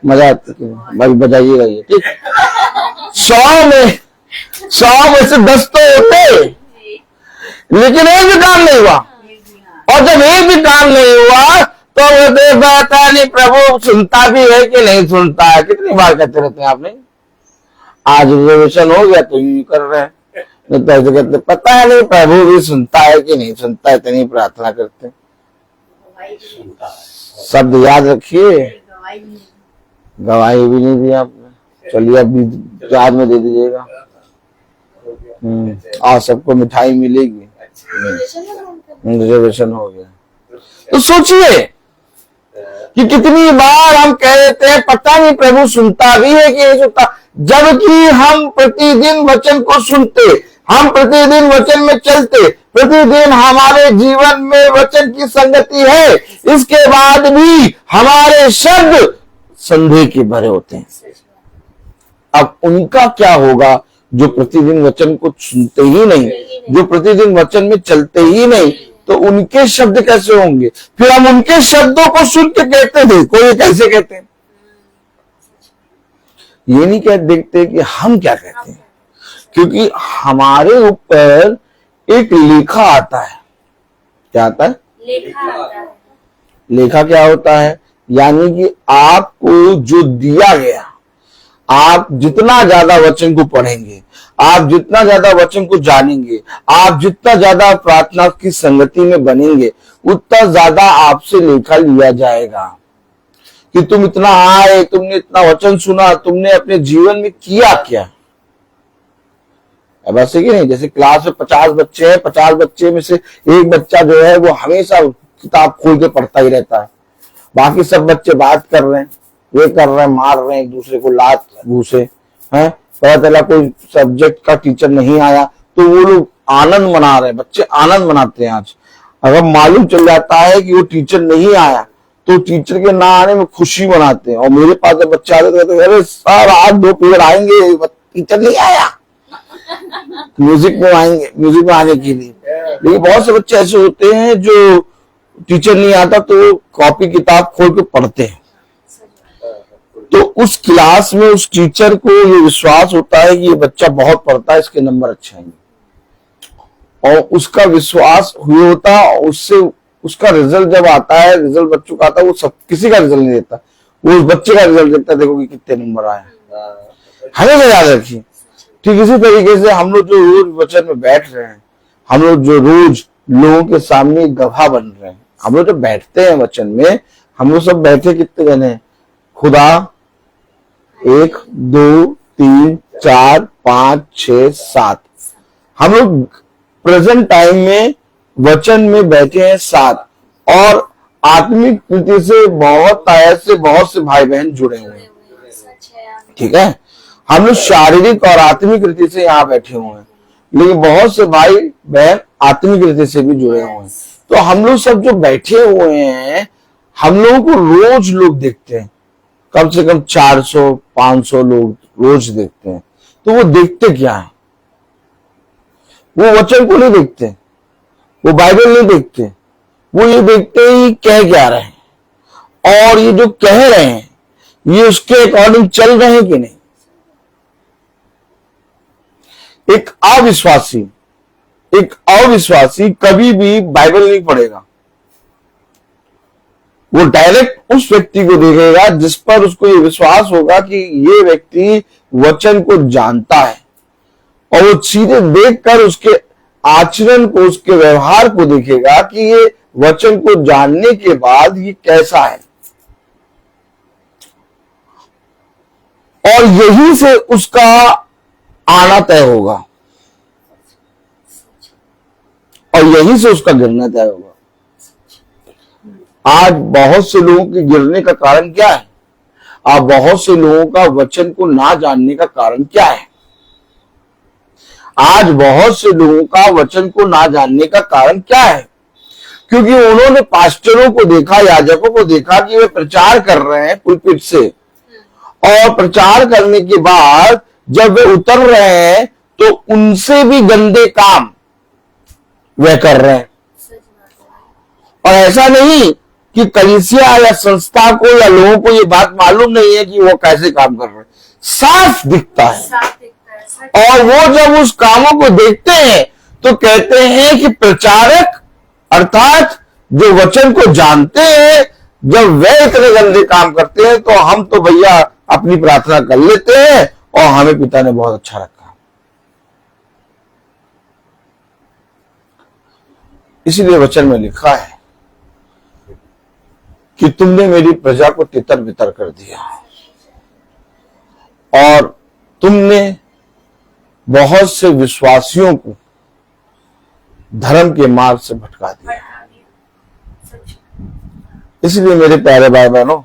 मजा आती कि नहीं? भाई बजाइएगा ये, ठीक। 100 में से 10 तो होते, लेकिन एक भी काम नहीं हुआ। और जब एक भी काम नहीं हुआ तो वो पता नहीं प्रभु सुनता भी है कि नहीं सुनता है। कितनी बार कहते रहते हैं आपने, आज रिजर्वेशन हो गया तो यूं कर रहे हैं, नहीं तो ऐसे कहते पता है नहीं प्रभु भी सुनता है कि नहीं सुनता है। इतनी प्रार्थना करते हैं। शब्द याद रखिए, गवाही भी नहीं दी आपने, चलिए अब याद में दे दीजिएगा। और सबको मिठाई मिलेगी, रिजर्वेशन हो गया। तो सोचिए कि कितनी बार हम कह देते हैं पता नहीं प्रभु सुनता भी है कि नहीं सुनता, जबकि हम प्रतिदिन वचन को सुनते, हम प्रतिदिन वचन में चलते, प्रतिदिन हमारे जीवन में वचन की संगति है, इसके बाद भी हमारे शब्द संदेह के भरे होते हैं। अब उनका क्या होगा जो प्रतिदिन वचन को सुनते ही नहीं, जो प्रतिदिन वचन में चलते ही नहीं, तो उनके शब्द कैसे होंगे? फिर हम उनके शब्दों को सुन के कहते थे, कोई कैसे कहते हैं, ये नहीं कह देखते कि हम क्या कहते हैं, क्योंकि हमारे ऊपर एक लेखा आता है। क्या आता है? लेखा आता है। लेखा क्या होता है? यानी कि आपको जो दिया गया, आप जितना ज्यादा वचन को पढ़ेंगे, आप जितना ज्यादा वचन को जानेंगे, आप जितना ज्यादा प्रार्थना की संगति में बनेंगे, उतना ज्यादा आपसे लेखा लिया जाएगा कि तुम इतना आए, तुमने इतना वचन सुना, तुमने अपने जीवन में किया क्या। अब ऐसे कि नहीं, जैसे क्लास में 50 बच्चे हैं, 50 बच्चे में से एक बच्चा जो है वो हमेशा किताब खोल के पढ़ता ही रहता है, बाकी सब बच्चे बात कर रहे हैं, वे कर रहे हैं, मार रहे हैं एक दूसरे को लात घूसे हैं। पता चला कोई सब्जेक्ट का टीचर नहीं आया तो वो लोग आनंद मना रहे हैं, बच्चे आनंद मनाते हैं। आज अगर मालूम चल जाता है कि वो टीचर नहीं आया तो टीचर के ना आने में खुशी मनाते हैं। और मेरे पास जब बच्चे आते थे तो अरे सर आज 2 पीरियड आएंगे, टीचर नहीं आया, म्यूजिक में आएंगे, म्यूजिक में आने के लिए। लेकिन बहुत से बच्चे ऐसे होते हैं जो टीचर नहीं आता तो कॉपी किताब खोल के पढ़ते हैं। तो उस क्लास में उस टीचर को ये विश्वास होता है कि ये बच्चा बहुत पढ़ता है, इसके नंबर अच्छे आएंगे, और उसका विश्वास हुआ होता है। उससे उसका रिजल्ट जब आता है, रिजल्ट बच्चों का आता है, वो सब किसी का रिजल्ट नहीं देता, वो उस बच्चे का रिजल्ट देखता है, देखो कि कितने नंबर आए। हमें याद रखिए। ठीक इसी तरीके से हम लोग जो रोज वचन में बैठ रहे हैं, हम लोग जो रोज लोगों के सामने गवाह बन रहे हैं, हम लोग जब बैठते हैं वचन में, हम लोग सब बैठे कितने जने हैं? खुदा 1 2 3 4 5 6 7, हम लोग प्रेजेंट टाइम में वचन में बैठे हैं 7, और आत्मिक रीति से बहुत से भाई बहन जुड़े हुए हैं। ठीक है, हम लोग शारीरिक और आत्मिक रीति से यहाँ बैठे हुए हैं, लेकिन बहुत से भाई बहन आत्मिक रीति से भी जुड़े हुए हैं। तो हम लोग सब जो बैठे हुए हैं, हम लोगों को रोज लोग देखते हैं, कम से कम 400-500 लोग रोज देखते हैं। तो वो देखते क्या है? वो वचन को नहीं देखते, वो बाइबल नहीं देखते, वो ये देखते ही कह क्या रहे हैं, और ये जो कह रहे हैं ये उसके अकॉर्डिंग चल रहे हैं कि नहीं। एक अविश्वासी कभी भी बाइबल नहीं पढ़ेगा, वो डायरेक्ट उस व्यक्ति को देखेगा जिस पर उसको ये विश्वास होगा कि ये व्यक्ति वचन को जानता है, और वो सीधे देखकर उसके आचरण को, उसके व्यवहार को देखेगा कि ये वचन को जानने के बाद ये कैसा है, और यहीं से उसका आना तय होगा, और यहीं से उसका गिरना तय होगा। आज बहुत से लोगों के गिरने का कारण क्या है? आज बहुत से लोगों का वचन को ना जानने का कारण क्या है? आज बहुत से लोगों का वचन को ना जानने का कारण क्या है? क्योंकि उन्होंने पास्टरों को देखा, याजकों को देखा कि वे प्रचार कर रहे हैं पुलपिट से, और प्रचार करने के बाद जब वे उतर रहे हैं तो उनसे भी गंदे काम वे कर रहे हैं। और ऐसा नहीं कि कलीसिया या संस्था को या लोगों को ये बात मालूम नहीं है कि वो कैसे काम कर रहे हैं, साफ दिखता है। और वो जब उस कामों को देखते हैं तो कहते हैं कि प्रचारक अर्थात जो वचन को जानते हैं, जब वे इतने गंदे काम करते हैं तो हम तो भैया अपनी प्रार्थना कर लेते हैं और हमें पिता ने बहुत अच्छा रखा। इसीलिए वचन में लिखा है कि तुमने मेरी प्रजा को तितर बितर कर दिया और तुमने बहुत से विश्वासियों को धर्म के मार्ग से भटका दिया। इसलिए मेरे प्यारे भाई बहनों,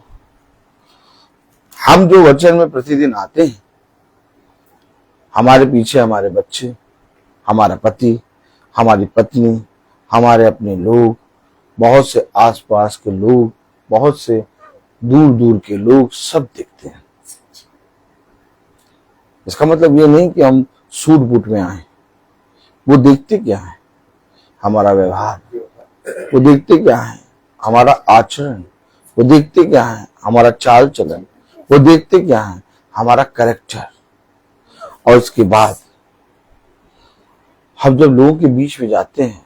हम जो वचन में प्रतिदिन आते हैं, हमारे पीछे हमारे बच्चे, हमारा पति, हमारी पत्नी, हमारे अपने लोग, बहुत से आसपास के लोग, बहुत से दूर दूर के लोग सब देखते हैं। इसका मतलब ये नहीं कि हम सूट बूट में आए। वो देखते क्या है? हमारा व्यवहार। वो देखते क्या है? हमारा आचरण। वो देखते क्या है? हमारा चाल चलन। वो देखते क्या है? हमारा कैरेक्टर। और इसके बाद हम जब लोगों के बीच में जाते हैं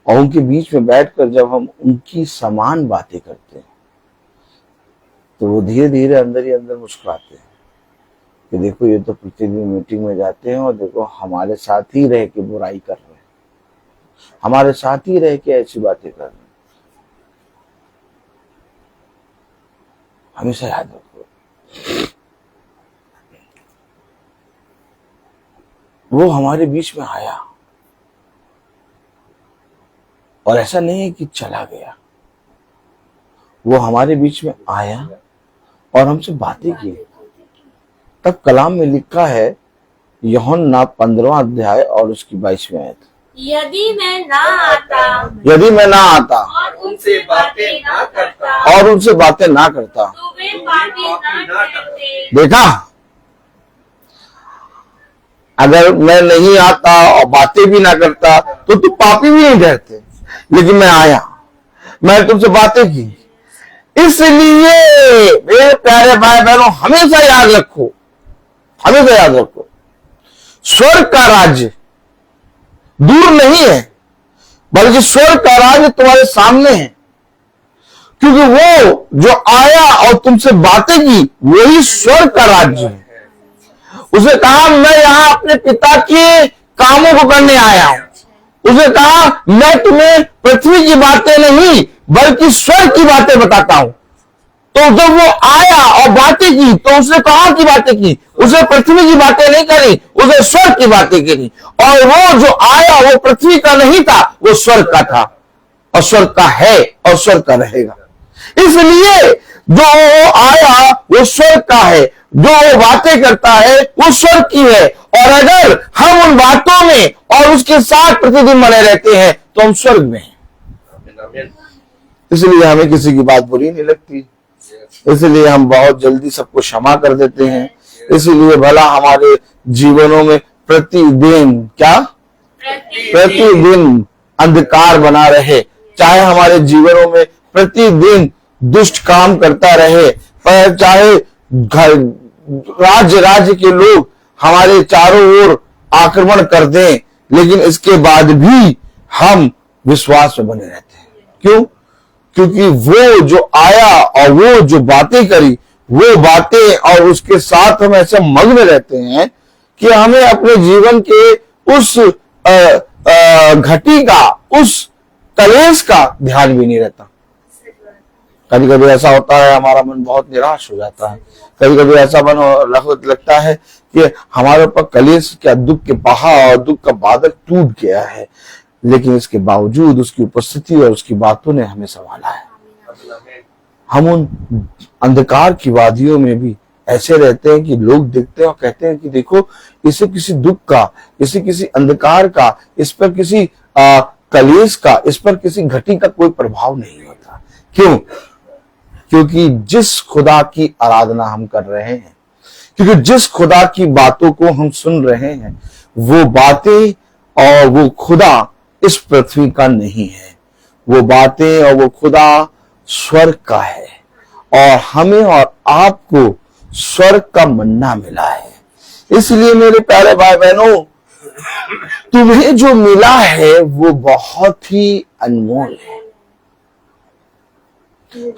और उनके बीच में बैठकर जब हम उनकी समान बातें करते हैं तो वो धीरे धीरे अंदर ही अंदर मुस्कुराते हैं कि देखो ये तो प्रतिदिन मीटिंग में जाते हैं और देखो हमारे साथ ही रह के बुराई कर रहे हैं, हमारे साथ ही रह के ऐसी बातें कर रहे हैं। हमेशा याद रखो, वो हमारे बीच में आया और ऐसा नहीं है कि चला गया। वो हमारे बीच में आया और हमसे बातें की। तब कलाम में लिखा है, यूहन्ना 15वां अध्याय और उसकी 22वीं आयत, यदि मैं ना आता और उनसे बातें ना करता तो वे पापी ना ठहरते। देखा, अगर मैं नहीं आता और बातें भी ना करता तो तू पापी भी नहीं ठहरते। लेकिन मैं आया, मैंने तुमसे बातें की। इसलिए मेरे प्यारे भाई बहनों, हमेशा याद रखो, हमेशा याद रखो, स्वर्ग का राज्य दूर नहीं है, बल्कि स्वर्ग का राज्य तुम्हारे सामने है। क्योंकि वो जो आया और तुमसे बातें की वही स्वर्ग का राज्य है। उसने कहा मैं यहां अपने पिता के कामों को करने आया हूं। उसने कहा मैं तुम्हें पृथ्वी की बातें नहीं बल्कि स्वर्ग की बातें बताता हूं। तो जब वो आया और बातें की तो उसने कहां की बातें की? उसने पृथ्वी की बातें नहीं करी, उसने स्वर्ग की बातें करी। और वो जो आया वो पृथ्वी का नहीं था, वो स्वर्ग का था और स्वर्ग का है और स्वर्ग का रहेगा। इसलिए जो आया वो स्वर्ग का है, जो वो बातें करता है वो स्वर्ग की है। और अगर हम उन बातों में और उसके साथ प्रतिदिन बने रहते हैं तो हम स्वर्ग में हैं। इसलिए हमें किसी की बात बुरी नहीं लगती, इसलिए हम बहुत जल्दी सबको क्षमा कर देते हैं। इसलिए भला हमारे जीवनों में प्रतिदिन प्रतिदिन अंधकार बना रहे, चाहे हमारे जीवनों में प्रतिदिन दुष्ट काम करता रहे, पर चाहे राज्य के लोग हमारे चारों ओर आक्रमण कर दें, लेकिन इसके बाद भी हम विश्वास में बने रहते हैं। क्यों? क्योंकि वो जो आया और वो जो बातें करी, वो बातें और उसके साथ हम ऐसे मग्न रहते हैं कि हमें अपने जीवन के उस घटी का, उस कलेश का ध्यान भी नहीं रहता। कभी कभी ऐसा होता है हमारा मन बहुत निराश हो जाता है, कभी कभी ऐसा मन लगता है कि हमारे ऊपर कलेश का दुख के पहाड़ और दुख का बादल टूट गया है, लेकिन इसके बावजूद उसकी उपस्थिति और उसकी बातों ने हमें संभाला है। हम उन अंधकार की वादियों में भी ऐसे रहते हैं कि लोग देखते हैं और कहते हैं कि देखो इसे किसी दुख का, इसे किसी अंधकार का, इस पर किसी कलेश का, इस पर किसी घटी का कोई प्रभाव नहीं होता। क्यों? क्योंकि जिस खुदा की आराधना हम कर रहे हैं, क्योंकि जिस खुदा की बातों को हम सुन रहे हैं, वो बातें और वो खुदा इस पृथ्वी का नहीं है। वो बातें और वो खुदा स्वर्ग का है और हमें और आपको स्वर्ग का मन्ना मिला है। इसलिए मेरे प्यारे भाई बहनों, तुम्हें जो मिला है वो बहुत ही अनमोल है।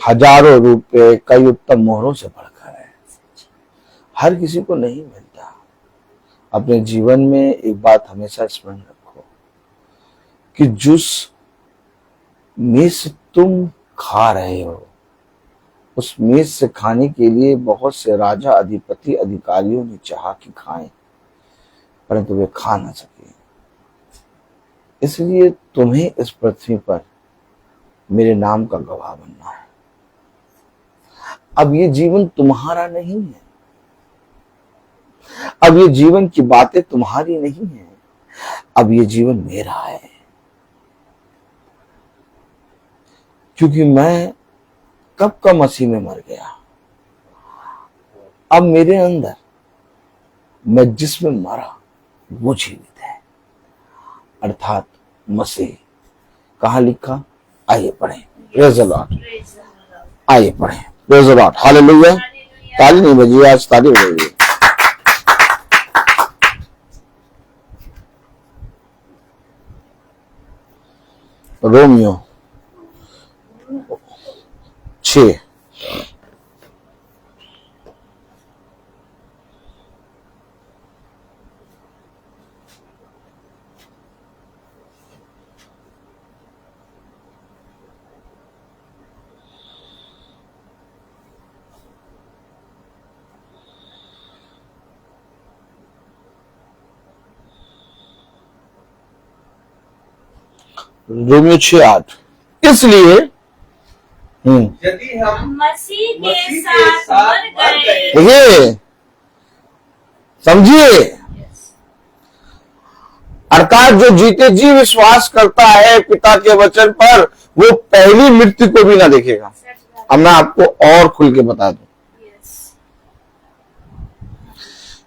हजारों रुपए कई उत्तम मोहरों से बढ़कर है। हर किसी को नहीं मिलता। अपने जीवन में एक बात हमेशा स्मरण रखो कि जिस मेज से तुम खा रहे हो, उस मेज से खाने के लिए बहुत से राजा, अधिपति, अधिकारियों ने चाहा कि खाएं, परंतु वे खा ना सके। इसलिए तुम्हें इस पृथ्वी पर मेरे नाम का गवाह बनना है। अब ये जीवन तुम्हारा नहीं है। अब ये जीवन की बातें तुम्हारी नहीं है। अब ये जीवन मेरा है, क्योंकि मैं कब का मसीह में मर गया। अब मेरे अंदर मैं जिसमें मरा वो जीवित है, अर्थात मसीह। कहाँ लिखा? आइए पढ़ें। Praise the Lord. आइए पढ़ें। Praise the Lord. हालेलुया। ताली नहीं बजी, आज ताली बजी। Romeo 6 Romeo 6:8। इसलिए यदि हम मसीह के मसीह के साथ साथ मर गए, देखिए, समझिए, अर्थात जो जीते जी विश्वास करता है पिता के वचन पर, वो पहली मृत्यु को भी ना देखेगा। अब मैं आपको और खुल के बता दूं,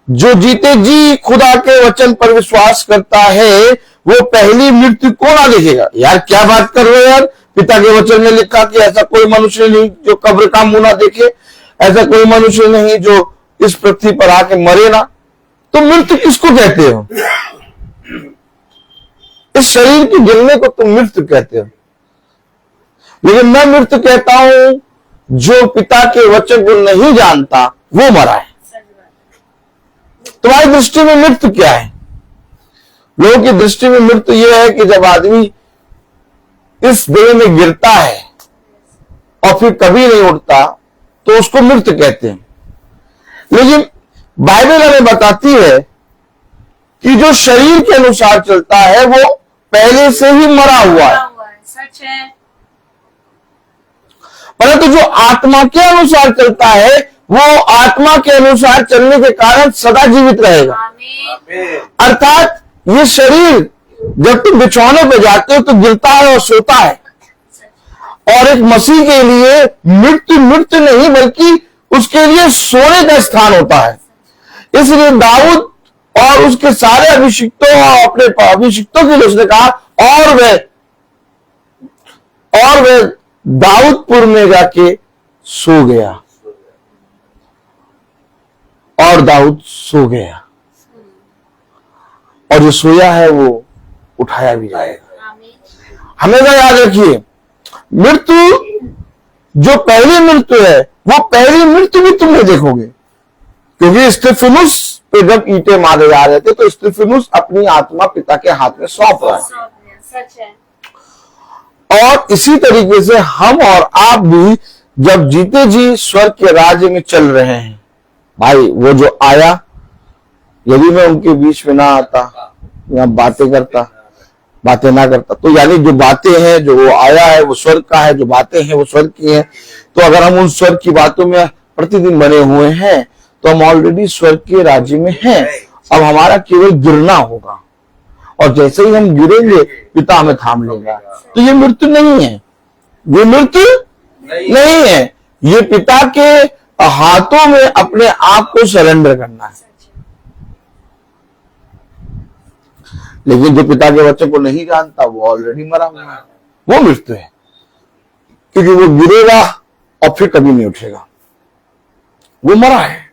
जो जीते जी खुदा के वचन पर विश्वास करता है वो पहली मृत्यु को ना देखेगा। यार क्या बात कर रहे हो यार? पिता के वचन में लिखा कि ऐसा कोई मनुष्य नहीं जो कब्र का मुंह ना देखे, ऐसा कोई मनुष्य नहीं जो इस पृथ्वी पर आके मरे ना। तो मृत्यु किसको कहते हो? इस शरीर के गिरने को तुम मृत्यु कहते हो। लेकिन मैं मृत्यु कहता हूं जो पिता के वचन को नहीं जानता वो मरा है। तुम्हारी दृष्टि में मृत्यु क्या है? लोगों की दृष्टि में मृत्यु यह है कि जब आदमी इस देह में गिरता है और फिर कभी नहीं उठता तो उसको मृत्यु कहते हैं। लेकिन बाइबल हमें बताती है कि जो शरीर के अनुसार चलता है वो पहले से ही मरा हुआ है। सच है। परंतु जो आत्मा के अनुसार चलता है वो आत्मा के अनुसार चलने के कारण सदा जीवित रहेगा। अर्थात ये शरीर जब तुम बिछौने पे जाते हो तो गिरता है और सोता है, और एक मसीह के लिए मृत्यु मृत्यु नहीं बल्कि उसके लिए सोने का स्थान होता है। इसलिए दाऊद और उसके सारे अभिषिक्तों और अपने अभिषिक्तों के लिए उसने कहा, और वे दाऊदपुर में जाके सो गया, और दाऊद सो गया, और जो सोया है वो उठाया भी जाएगा। हमेशा याद रखिए, मृत्यु जो पहली मृत्यु है वो पहली मृत्यु भी तुम नहीं देखोगे, क्योंकि स्तिफनुस पे जब ईंटे मारे जा रहे थे तो स्तिफनुस अपनी आत्मा पिता के हाथ में सौंप रहा है। सच है। और इसी तरीके से हम और आप भी जब जीते जी स्वर्ग के राज्य में चल रहे हैं, भाई वो जो आया, यदि मैं उनके बीच में ना आता या बातें ना करता तो यानी जो बातें हैं, जो वो आया है वो स्वर्ग का है, जो बातें हैं वो स्वर्ग की हैं। तो अगर हम उन स्वर्ग की बातों में प्रतिदिन बने हुए हैं तो हम ऑलरेडी स्वर्ग के राज्य में हैं। अब हमारा केवल गिरना होगा, और जैसे ही हम गिरेंगे पिता हमें थाम लेगा। तो ये मृत्यु नहीं है, ये मृत्यु नहीं है, ये पिता के हाथों में अपने आप को सरेंडर करना है। लेकिन जो पिता के वचन को नहीं जानता वो ऑलरेडी मरा हुआ है, वो मृत्यु है, क्योंकि वो गिरेगा और फिर कभी नहीं उठेगा, वो मरा है।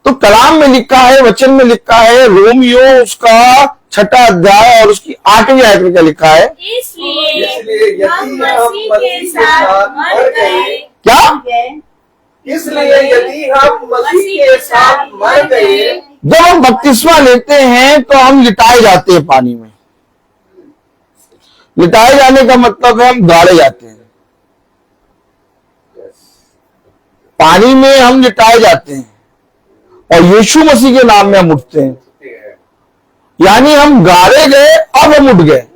तो कलाम में लिखा है, वचन में लिखा है, रोमियो उसका 6वां अध्याय और उसकी 8वीं आयत में क्या लिखा है? इसलिए इसलिए हम यदि हम मसीह के साथ मर गए, क्या? इसलिए यदि हम मसीह के साथ मर गए, जब हम बपतिस्मा लेते हैं तो हम लिटाए जाते हैं पानी में। लिटाए जाने का मतलब है हम गाड़े जाते हैं, पानी में हम लिटाए जाते हैं और यीशु मसीह के नाम में हम उठते हैं। यानी हम गाड़े गए, अब हम उठ गए,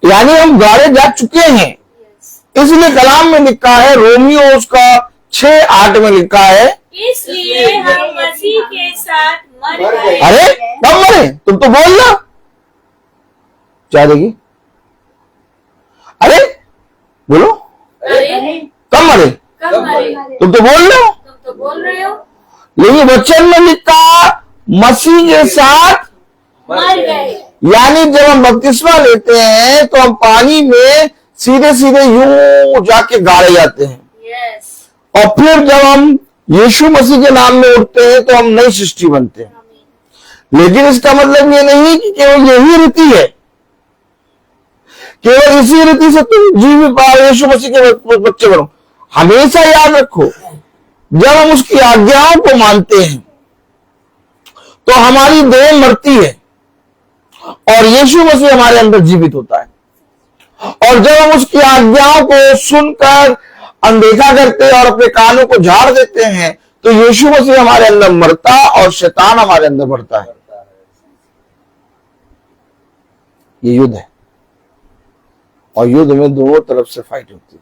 यानी हम गाड़े जा चुके हैं। इसलिए कलाम में लिखा है, रोमियो उसका 6:8 में लिखा है, इसलिए हम मसीह के साथ मर गए। अरे कब मरे? तुम तो बोल ना क्या देगी? अरे बोलो, अरे कब मरे? कब मरे? तुम तो बोल लो। तुम तो बोल रहे हो, लेकिन वचन में लिखा मसीह के साथ मर गए। यानी जब हम बपतिस्मा लेते हैं तो हम पानी में सीधे सीधे यूं जाके गाड़े जाते हैं, यस, और फिर जब हम यीशु मसीह के नाम में उठते हैं तो हम नई सृष्टि बनते हैं। लेकिन इसका मतलब ये नहीं कि केवल यही रीति है, केवल इसी रीति से तुम जीवित पाओ, यीशु मसीह के बच्चे बनो। हमेशा याद रखो, जब हम उसकी आज्ञाओं को मानते हैं तो हमारी देह मरती है और यीशु मसीह हमारे अंदर जीवित होता है। और जब हम उसकी आज्ञाओं को सुनकर अनदेखा करते हैं और अपने कानों को झाड़ देते हैं तो यीशु मसीह हमारे अंदर मरता और शैतान हमारे अंदर बढ़ता है। ये युद्ध है और युद्ध में दोनों तरफ से फाइट होती है।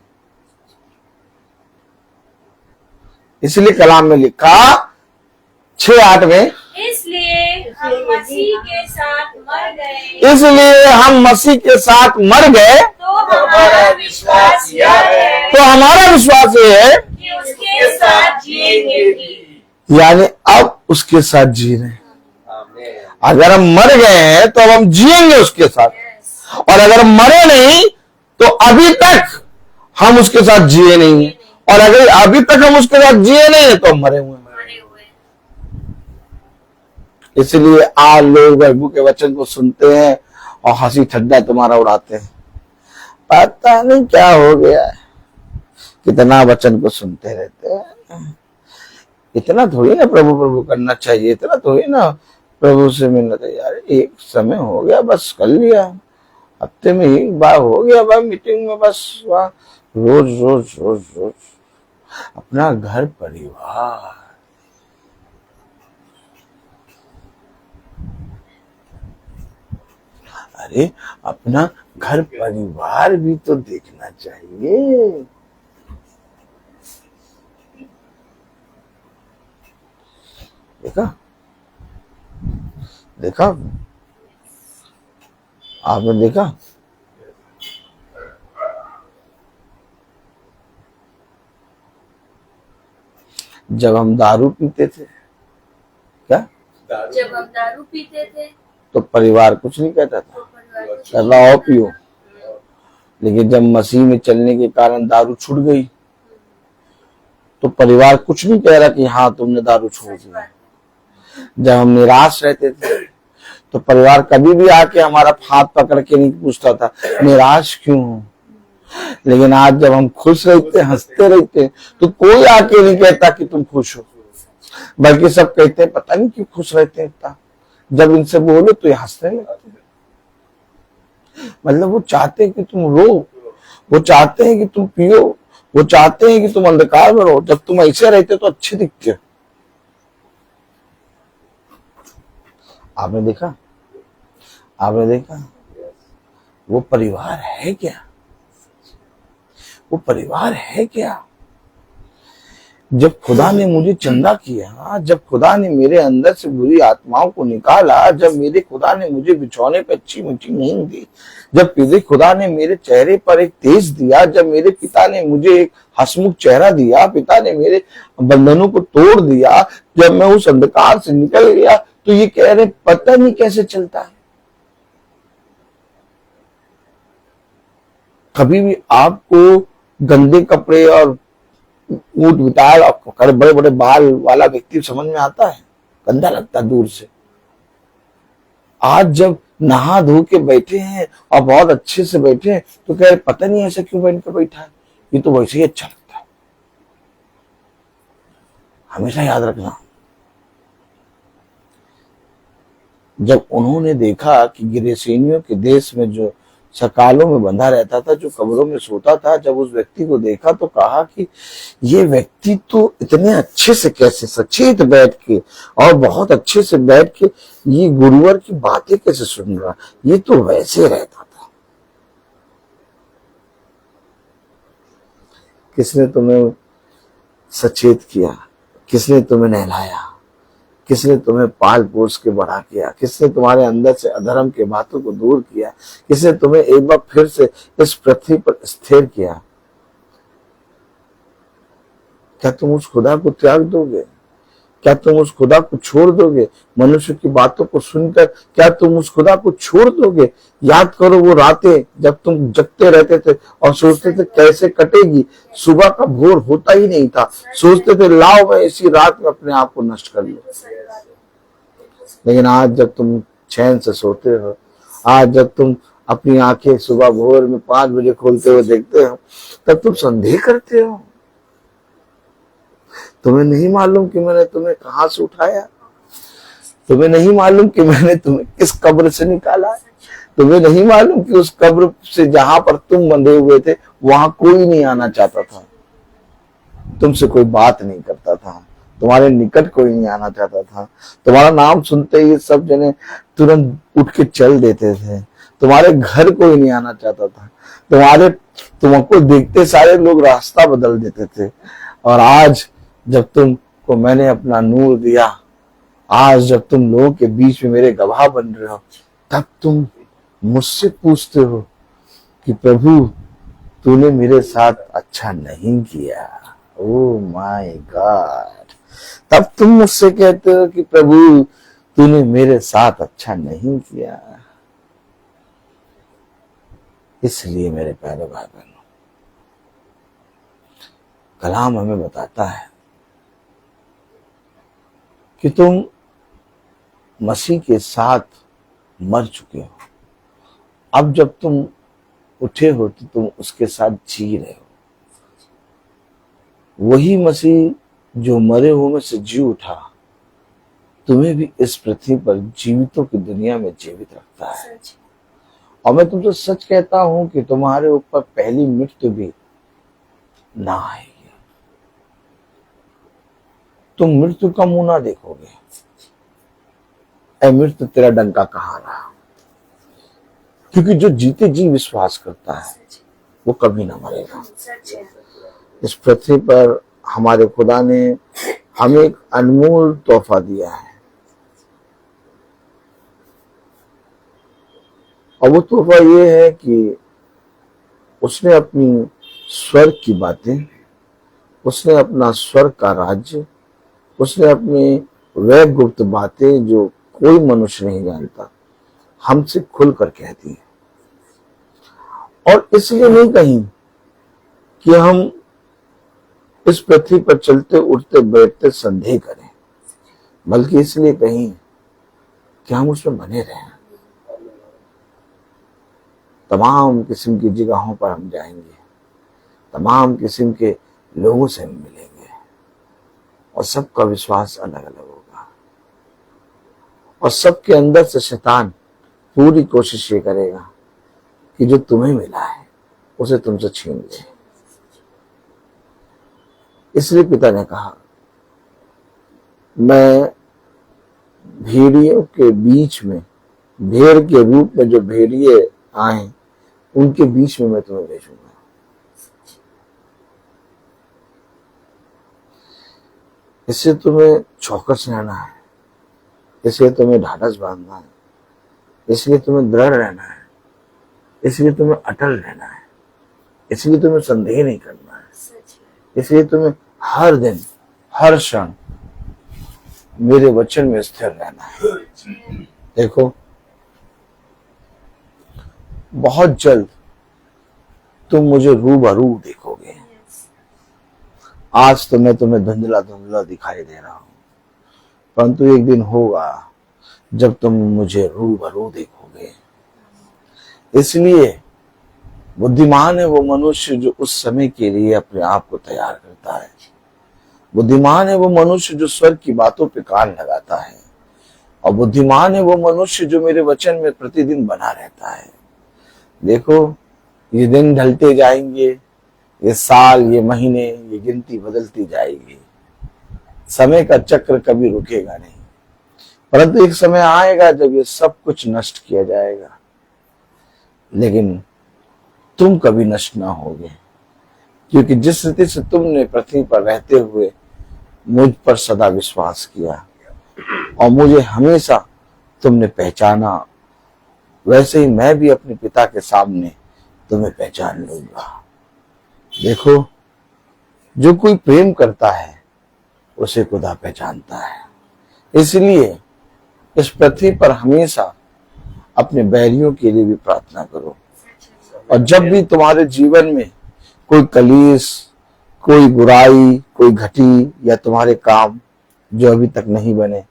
इसलिए कलाम में लिखा 6:8 में, इसलिए हम मसीह के साथ मर गए, इसलिए हम मसीह के साथ मर गए तो हमारा विश्वास यह है तो हमारा विश्वास ये है कि उसके साथ जिएंगे भी। यानी अब उसके साथ जी रहे हैं। अगर हम मर गए हैं तो अब हम जिएंगे उसके साथ, और अगर मरे नहीं तो अभी तक हम उसके साथ जिए नहीं हैं, और अगर अभी तक हम उसके साथ जिए नहीं है तो हम मरे हुए हैं। इसलिए आज लोग प्रभु के वचन को सुनते हैं और हंसी ठट्टा तुम्हारा उड़ाते हैं। पता नहीं क्या हो गया है, कितना वचन को सुनते रहते हैं। इतना थोड़ी ना प्रभु प्रभु करना चाहिए, इतना थोड़ी ना प्रभु से मिलना चाहिए। यार एक समय हो गया, बस कर लिया, हफ्ते में एक बार हो गया, बस मीटिंग में, बस रोज रोज रोज रोज अपना घर परिवार। अरे अपना घर परिवार भी तो देखना चाहिए। देखा देखा आपने देखा? जब हम दारू पीते थे, क्या जब हम दारू पीते थे तो परिवार कुछ नहीं कहता था, तो परिवार कुछ कहता आओ पियो। लेकिन जब मसीह में चलने के कारण दारू छूट गई तो परिवार कुछ नहीं कह रहा कि हाँ तुमने दारू छोड़ दिया। जब हम निराश रहते थे तो परिवार कभी भी आके हमारा हाथ पकड़ के नहीं पूछता था निराश क्यों हो। लेकिन आज जब हम खुश रहते, हंसते रहते, तो कोई आके नहीं कहता कि तुम खुश हो, बल्कि सब कहते हैं पता नहीं क्यों खुश रहते हैं इतना। जब इनसे बोलो तो ये हंसने लगते हैं। मतलब वो चाहते हैं कि तुम रो, वो चाहते हैं कि तुम पियो, वो चाहते हैं कि तुम अंधकार में रहो। जब तुम ऐसे रहते तो अच्छे दिखते। आपने देखा, आपने देखा वो परिवार है क्या? वो परिवार है क्या? जब खुदा ने मुझे चंगा किया, जब खुदा ने मेरे अंदर से बुरी आत्माओं को निकाला, जब मेरे खुदा ने मुझे बिछौने पर अच्छी मीठी नींद दी, जब मेरे खुदा ने मेरे चेहरे पर एक तेज दिया, जब मेरे पिता ने मुझे एक हंसमुख चेहरा दिया, पिता ने मेरे बंधनों को तोड़ दिया, जब मैं उस अंधकार से निकल गया, तो ये कह रहे पता नहीं कैसे चलता है। कभी भी आपको गंदे कपड़े और ऊंट बिताल और बड़े बड़े बाल वाला व्यक्ति समझ में आता है? गंदा लगता दूर से। आज जब नहा धो के बैठे हैं और बहुत अच्छे से बैठे हैं तो कह रहे पता नहीं ऐसा क्यों बन के बैठा है, ये तो वैसे ही अच्छा लगता है। हमेशा याद रखना, जब उन्होंने देखा कि गिरेसेनियों के देश में जो सकालों में बंधा रहता था, जो कब्रों में सोता था, जब उस व्यक्ति को देखा तो कहा कि ये व्यक्ति तो इतने अच्छे से कैसे सचेत बैठ के और बहुत अच्छे से बैठ के ये गुरुवर की बातें कैसे सुन रहा, ये तो वैसे रहता था। किसने तुम्हें सचेत किया, किसने तुम्हें नहलाया, किसने तुम्हें पाल पोस के बड़ा किया, किसने तुम्हारे अंदर से अधर्म के बातों को दूर किया, किसने तुम्हें एक बार फिर से इस पृथ्वी पर स्थिर किया। क्या तुम उस खुदा को त्याग दोगे? क्या तुम उस खुदा को छोड़ दोगे? मनुष्य की बातों को सुनकर क्या तुम उस खुदा को छोड़ दोगे? याद करो वो रातें जब तुम जगते रहते थे और सोचते थे कैसे कटेगी, सुबह का भोर होता ही नहीं था, सोचते थे लाओ मैं इसी रात में अपने आप को नष्ट कर लूं। लेकिन आज जब तुम चैन से सोते हो, आज जब तुम अपनी आंखें सुबह भोर में 5 बजे खोलते हुए देखते हो, तब तुम संदेह करते हो। तुम्हें नहीं मालूम कि मैंने तुम्हें कहां से उठाया, तुम्हें नहीं मालूम कि मैंने तुम्हें किस कब्र से निकाला, तुम्हें नहीं मालूम कि उस कब्र से जहां पर तुम बंधे हुए थे वहां कोई नहीं आना चाहता था, तुमसे कोई बात नहीं करता था, तुम्हारे निकट कोई नहीं आना चाहता था। तुम्हारा नाम सुनते ही सब जने तुरंत उठ के चल देते थे, तुम्हारे घर कोई नहीं आना चाहता था, तुमको देखते सारे लोग रास्ता बदल देते थे। और आज जब तुमको मैंने अपना नूर दिया, आज जब तुम लोगों के बीच में मेरे गवाह बन रहे हो, तब तुम मुझसे पूछते हो कि प्रभु तूने मेरे साथ अच्छा नहीं किया। ओह माय गॉड, तब तुम मुझसे कहते हो कि प्रभु तूने मेरे साथ अच्छा नहीं किया। इसलिए मेरे प्यारे भाई बहनों, कलाम हमें बताता है कि तुम मसीह के साथ मर चुके हो, अब जब तुम उठे हो तो तुम उसके साथ जी रहे हो। वही मसीह जो मरे हुए में से जी उठा, तुम्हें भी इस पृथ्वी पर जीवितों की दुनिया में जीवित रखता है। और मैं तुमसे सच कहता हूं कि तुम्हारे ऊपर पहली मृत्यु भी ना आएगी, तुम मृत्यु का मुंह ना देखोगे। ऐ मृत्यु तेरा डंका कहाँ रहा? क्योंकि जो जीते जी विश्वास करता है वो कभी ना मरेगा। इस पृथ्वी पर हमारे खुदा ने हमें एक अनमोल तोहफा दिया है, और वो तोहफा ये है कि उसने अपनी स्वर्ग की बातें, उसने अपना स्वर्ग का राज्य, उसने अपनी वह गुप्त बातें जो कोई मनुष्य नहीं जानता, हमसे खुलकर कह दी। और इसलिए नहीं कहीं कि हम इस पृथ्वी पर चलते उठते बैठते संदेह करें, बल्कि इसलिए कहीं कि हम उसमें बने रहें। तमाम किस्म की जगहों पर हम जाएंगे, तमाम किस्म के लोगों से हम मिलेंगे, और सबका विश्वास अलग अलग होगा, और सबके अंदर से शैतान पूरी कोशिश ये करेगा कि जो तुम्हें मिला है उसे तुमसे छीन ले। इसलिए पिता ने कहा, मैं भेड़ियों के बीच में, भेड़ के रूप में जो भेड़िए आए उनके बीच में मैं तुम्हें भेजूंगा। इससे तुम्हें चौकस रहना है, इसलिए तुम्हें ढाढ़स बांधना है, इसलिए तुम्हें दृढ़ रहना है, इसलिए तुम्हें अटल रहना है, इसलिए तुम्हें संदेह नहीं करना है, इसलिए तुम्हें हर दिन हर क्षण मेरे वचन में स्थिर रहना है। देखो, बहुत जल्द तुम मुझे रूबरू देखोगे। आज तो मैं तुम्हें धुंधला धुंधला दिखाई दे रहा हूं, परंतु एक दिन होगा जब तुम मुझे रूबरू देखोगे। इसलिए बुद्धिमान है वो मनुष्य जो उस समय के लिए अपने आप को तैयार करता है। बुद्धिमान है वो मनुष्य जो स्वर्ग की बातों पे कान लगाता है, और बुद्धिमान है वो मनुष्य जो मेरे वचन में प्रतिदिन बना रहता है। देखो, ये दिन ढलते जाएंगे, ये साल, ये महीने, ये गिनती बदलती जाएगी। समय का चक्र कभी रुकेगा नहीं, परंतु एक समय आएगा जब ये सब कुछ नष्ट किया जाएगा, लेकिन तुम कभी नष्ट ना होगे, क्योंकि जिस रीति से तुमने पृथ्वी पर रहते हुए मुझ पर सदा विश्वास किया और मुझे हमेशा तुमने पहचाना, वैसे ही मैं भी अपने पिता के सामने तुम्हें पहचान लूंगा। देखो, जो कोई प्रेम करता है उसे खुदा पहचानता है। इसलिए इस पृथ्वी पर हमेशा अपने बैरियों के लिए भी प्रार्थना करो, और जब भी तुम्हारे जीवन में कोई कलीस, कोई बुराई, कोई घटी या तुम्हारे काम जो अभी तक नहीं बने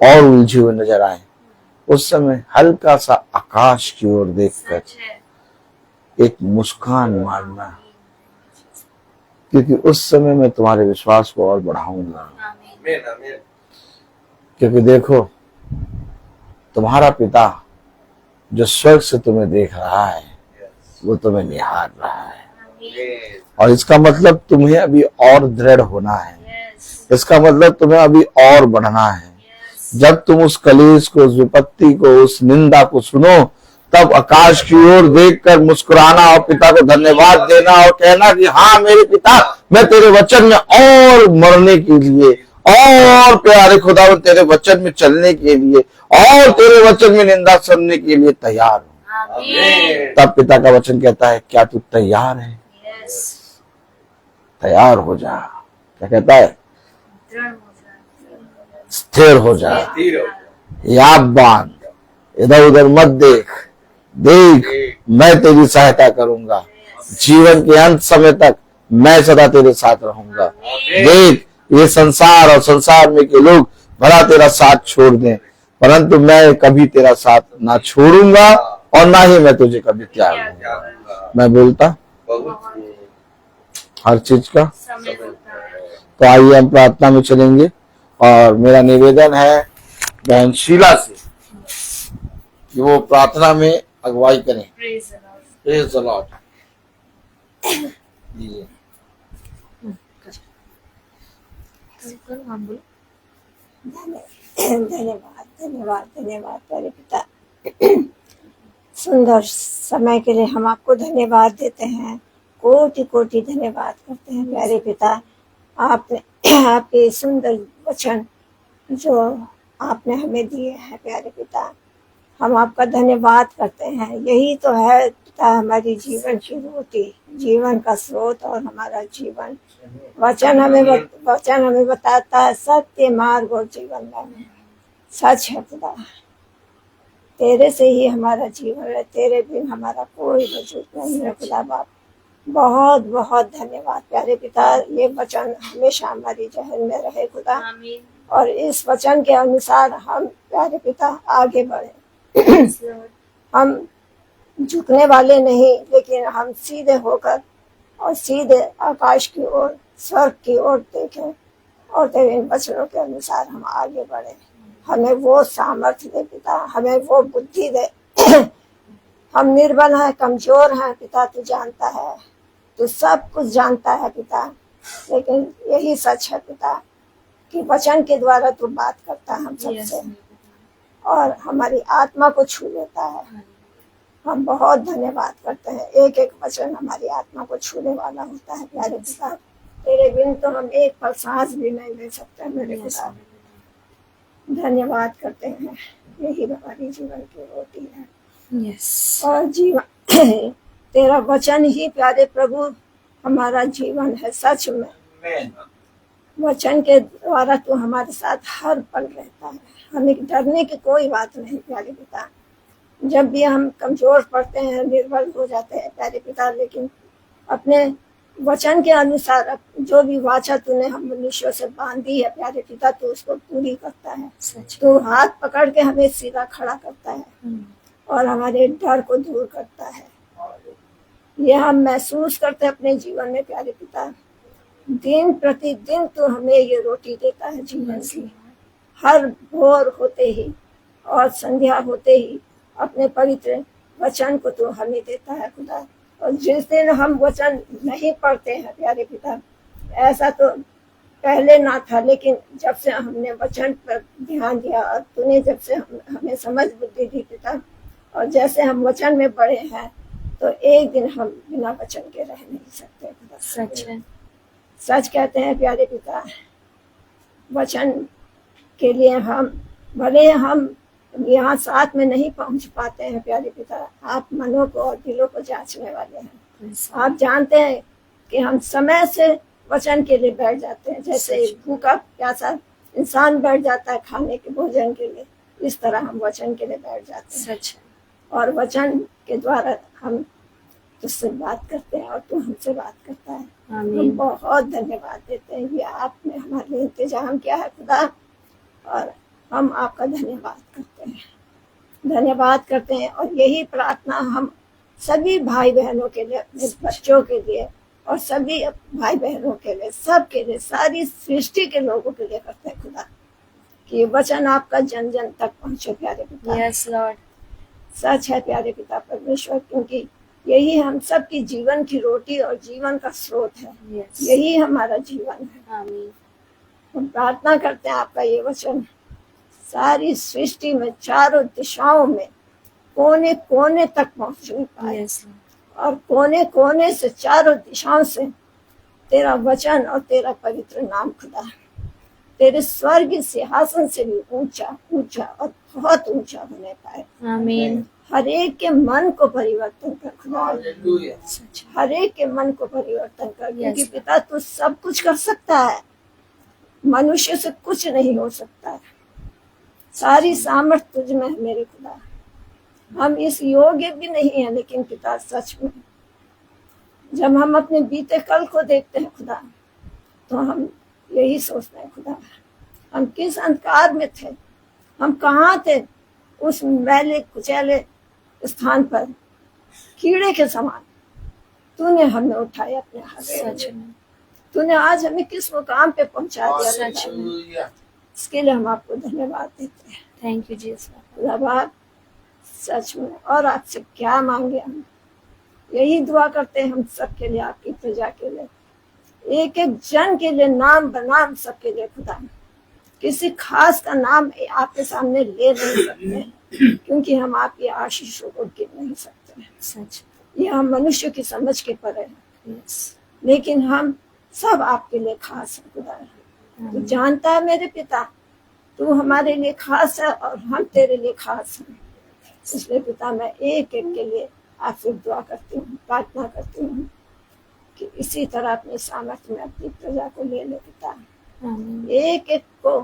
और उलझे हुए नजर आए, उस समय हल्का सा आकाश की ओर देखकर एक मुस्कान मारना, क्योंकि उस समय मैं तुम्हारे विश्वास को और बढ़ाऊंगा। क्योंकि देखो, तुम्हारा पिता जो स्वर्ग से तुम्हें देख रहा है वो तुम्हें निहार रहा है, और इसका मतलब तुम्हें अभी और दृढ़ होना है। इसका मतलब तुम्हें अभी और बढ़ना है। जब तुम उस कलेश को, उस विपत्ति को, उस निंदा को सुनो, तब आकाश की ओर देखकर मुस्कुराना और पिता को धन्यवाद देना और कहना कि हाँ मेरे पिता, मैं तेरे वचन में और मरने के लिए, और प्यारे खुदा तेरे वचन में चलने के लिए, और तेरे वचन में निंदा सुनने के लिए तैयार हूं। तब पिता का वचन कहता है, क्या तू तैयार है? तैयार हो जा। क्या कहता है? स्थिर हो जा, याद बांध, इधर उधर मत देख, मैं तेरी सहायता करूंगा। जीवन के अंत समय तक मैं सदा तेरे साथ रहूंगा। देख, ये संसार और संसार में के लोग भला तेरा साथ छोड़ दें, परंतु मैं कभी तेरा साथ ना छोड़ूंगा और ना ही मैं तुझे कभी त्याग दूंगा। मैं बोलता हर चीज का। तो आइए हम प्रार्थना में चलेंगे, और मेरा निवेदन है बहन शीला से कि वो प्रार्थना में अगुवाई करें। Praise the Lord. धन्यवाद धन्यवाद धन्यवाद प्यारे पिता, सुंदर समय के लिए हम आपको धन्यवाद देते हैं, कोटि कोटि धन्यवाद करते हैं प्यारे पिता। आपने आपके सुंदर वचन जो आपने हमें दिए हैं प्यारे पिता, हम आपका धन्यवाद करते हैं। यही तो है पिता हमारी जीवन की रोटी, जीवन का स्रोत और हमारा जीवन। वचन हमें बताता है सत्य मार्ग और जीवन में सच है खुदा। तेरे से ही हमारा जीवन है, तेरे बिन हमारा कोई वजूद नहीं है खुदा बाप। बहुत बहुत धन्यवाद प्यारे पिता। ये वचन हमेशा हमारी जहन में रहे खुदा, और इस वचन के अनुसार हम प्यारे पिता आगे बढ़े। हम झुकने वाले नहीं, लेकिन हम सीधे होकर और सीधे आकाश की ओर, स्वर्ग की ओर देखें, और तेरे इन वचनों के अनुसार हम आगे बढ़े। हमें वो सामर्थ्य दे पिता, हमें वो बुद्धि दे। हम निर्बल हैं, कमजोर हैं पिता, तू जानता है, तू सब कुछ जानता है पिता। लेकिन यही सच है पिता कि वचन के द्वारा तू बात करता है हम सबसे, और हमारी आत्मा को छू लेता है। हम बहुत धन्यवाद करते हैं। एक एक वचन हमारी आत्मा को छूने वाला होता है प्यारे पिता। तेरे बिन तो हम एक पल सांस भी नहीं ले सकते मेरे पिता। धन्यवाद करते हैं, यही हमारी जीवन की रोटी है। और जीवन तेरा वचन ही प्यारे प्रभु हमारा जीवन है। सच में वचन के द्वारा तू हमारे साथ हर पल रहता है। हमें डरने की कोई बात नहीं प्यारे पिता। जब भी हम कमजोर पड़ते हैं, निर्बल हो जाते हैं प्यारे पिता, लेकिन अपने वचन के अनुसार अब जो भी वाचा तूने हम मनुष्यों से बांधी है प्यारे पिता, तो उसको पूरी करता है। सच तो हाथ पकड़ के हमें सीधा खड़ा करता है और हमारे डर को दूर करता है। ये हम महसूस करते हैं अपने जीवन में प्यारे पिता। दिन प्रतिदिन तो हमें ये रोटी देता है जीवन की। हर भोर होते ही और संध्या होते ही अपने पवित्र वचन को तो हमें देता है खुदा। और जिस दिन हम वचन नहीं पढ़ते हैं प्यारे पिता, ऐसा तो पहले ना था, लेकिन जब से हमने वचन पर ध्यान दिया और तूने जब से हमें समझ बुद्धि दी पिता, और जैसे हम वचन में बढ़े हैं, तो एक दिन हम बिना वचन के रह नहीं सकते खुदा। सच है। सच कहते हैं प्यारे पिता, वचन के लिए हम भले हम यहाँ साथ में नहीं पहुंच पाते हैं प्यारे पिता, आप मनों को और दिलों को जांचने वाले हैं। आप जानते हैं कि हम समय से वचन के लिए बैठ जाते हैं, जैसे भूखा प्यासा इंसान बैठ जाता है खाने के भोजन के लिए, इस तरह हम वचन के लिए बैठ जाते हैं। सच है। और वचन के द्वारा हम तुझसे बात करते हैं और तू हमसे बात करता है। हम बहुत धन्यवाद देते हैं, ये आपने हमारे लिए इंतजाम किया है खुदा, और हम आपका धन्यवाद करते हैं, धन्यवाद करते हैं। और यही प्रार्थना हम सभी भाई बहनों के लिए, अपने बच्चों के लिए और सभी भाई बहनों के लिए, सबके लिए, सारी सृष्टि के लोगों के लिए करते हैं खुदा, कि ये वचन आपका जन जन तक पहुंचे प्यारे पिता। Yes Lord. सच है प्यारे पिता परमेश्वर, क्योंकि यही हम सबकी जीवन की रोटी और जीवन का स्रोत है। यस। यही हमारा जीवन है। आमीन। हम प्रार्थना करते हैं आपका ये वचन सारी सृष्टि में, चारों दिशाओं में, कोने कोने तक पहुंच पाए। यस। और कोने कोने से, चारों दिशाओं से तेरा वचन और तेरा पवित्र नाम खुदा तेरे स्वर्ग सिंहासन से भी ऊंचा ऊंचा और बहुत ऊंचा होने पाए। आमीन। हर एक के मन को परिवर्तन कर खुदा, सच है। हर एक के मन को परिवर्तन कर, क्योंकि पिता तू सब कुछ कर सकता है, मनुष्य से कुछ नहीं हो सकता है। सारी सामर्थ तुझ में है मेरे खुदा। हम इस योग्य भी नहीं है, लेकिन पिता सच में जब हम अपने बीते कल को देखते हैं खुदा, तो हम यही सोचते हैं खुदा, हम किस अंधकार में थे, हम कहाँ थे, उस मैले कुचैले स्थान पर कीड़े के समान तूने हमें उठाया अपने हाथ से। सच में। तूने आज हमें किस मुकाम पे पहुंचा दिया। सच में। इसके लिए हम आपको धन्यवाद देते हैं थैंक यू जीसस। खुदाबाद, सच में। और आपसे क्या मांगे, हम यही दुआ करते हैं हम सबके लिए, आपकी प्रजा के लिए, एक एक जन के लिए, नाम बनाम सबके लिए खुदा। किसी खास का नाम आपके सामने ले नहीं सकते, क्योंकि हम आपकी आशीषों को गिन नहीं सकते। सच। ये हम मनुष्य की समझ के परे हैं, यस। लेकिन हम सब आपके लिए खास हैं खुदा। तू जानता है मेरे पिता, तू हमारे लिए खास है और हम तेरे लिए खास हैं। इसलिए पिता मैं एक एक के लिए आपसे दुआ करती हूँ, प्रार्थना करती हूँ कि इसी तरह अपने सामर्थ्य में अपनी प्रजा को ले ले पिता। एक एक को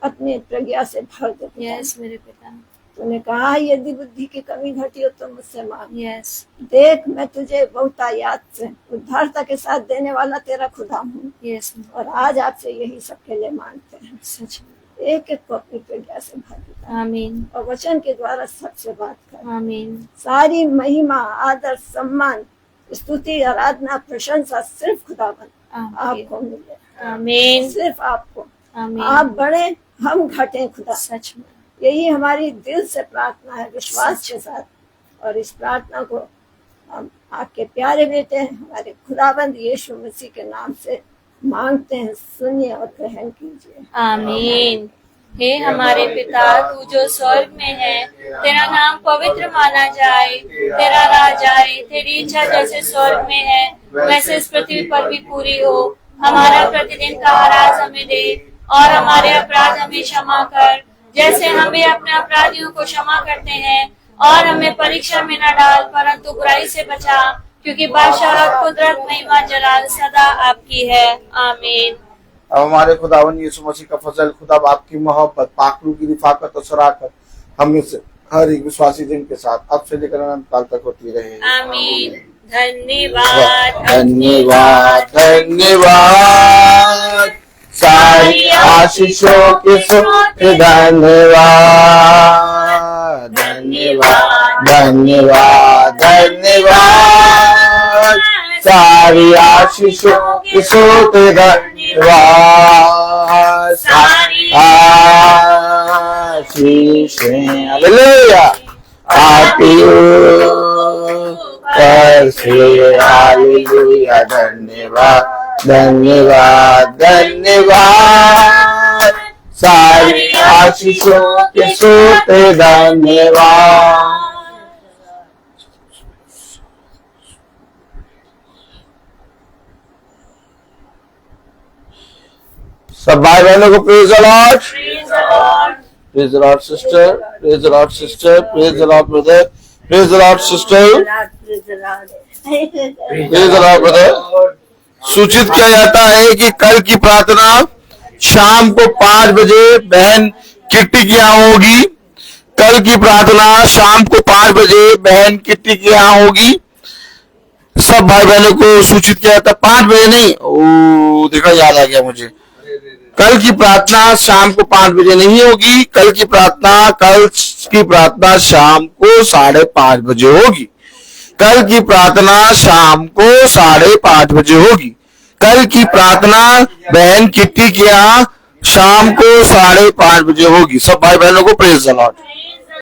अपनी प्रज्ञा से भर दे पिता। यस मेरे पिता। तूने कहा यदि बुद्धि की कमी घटी हो तो मुझसे मांग। यस। देख मैं तुझे बहुतायत से उद्धारता के साथ देने वाला तेरा खुदा हूँ। यस। और आज आपसे यही सबके लिए मांगते हैं। सच। एक एक को अपनी प्रज्ञा से भर देता। आमीन। और वचन के द्वारा सबसे बात कर। आमीन। सारी महिमा, आदर, सम्मान, स्तुति, आराधना, प्रशंसा सिर्फ खुदावन आपको मिले। आमीन। सिर्फ आपको। आमीन। आप बढ़े, हम घटे खुदा। सच में। यही हमारी दिल से प्रार्थना है, विश्वास के साथ। और इस प्रार्थना को हम आपके प्यारे बेटे हमारे खुदाबंद यीशु मसीह के नाम से मांगते हैं। सुनिए और ग्रहण कीजिए। आमीन। हे हमारे पिता, तू जो स्वर्ग में है, तेरा नाम पवित्र माना जाए, तेरा राज आए, तेरी इच्छा जैसे स्वर्ग में है वैसे इस पृथ्वी पर भी पूरी हो। हमारा प्रतिदिन का आहार हमें दे, और हमारे अपराध हमें क्षमा कर, जैसे हमें अपने अपराधियों को क्षमा करते हैं, और हमें परीक्षा में न डाल, परंतु बुराई से बचा, क्योंकि बादशाह, कुदरत, महिमा, जलाल सदा आपकी है। आमीन। अब हमारे खुदावन यीशु मसीह का फजल, खुदा आपकी मोहब्बत, पाकलू की रिफाकत और शराकत हम में से हर एक विश्वासी दिन के साथ अब से लेकर अनंत काल तक होती रहे। आमीन। धन्यवाद धन्यवाद धन्यवाद सारी आशीषों के सूत्र धन्यवाद धन्यवाद धन्यवाद धन्यवाद सारी आशीषों के सूत्र धन्यवाद सारी आशीषें हालेलुया आती ऊपर से हालेलुया धन्यवाद धन्यवाद धन्यवाद सारी आशीषों के सूत्र धन्यवाद। सब भाई बहनों को praise the Lord, praise the Lord sister, praise the Lord sister, praise the Lord brother, praise the Lord sister, praise the Lord brother. सूचित किया जाता है कि कल की प्रार्थना शाम को 5 बजे बहन किट्टी की यहाँ होगी। कल की प्रार्थना शाम को 5 बजे बहन किट्टी की यहाँ होगी। सब भाई बहनों को सूचित किया जाता है। 5 बजे नहीं, ओ देखा, याद आ गया मुझे। कल की प्रार्थना शाम को 5 बजे नहीं होगी। कल की प्रार्थना शाम को 5:30 बजे होगी। कल की प्रार्थना शाम को 5:30 बजे होगी। कल की प्रार्थना बहन किट्टी के यहाँ शाम को 5:30 बजे होगी। सब भाई बहनों को प्रेज द लॉर्ड।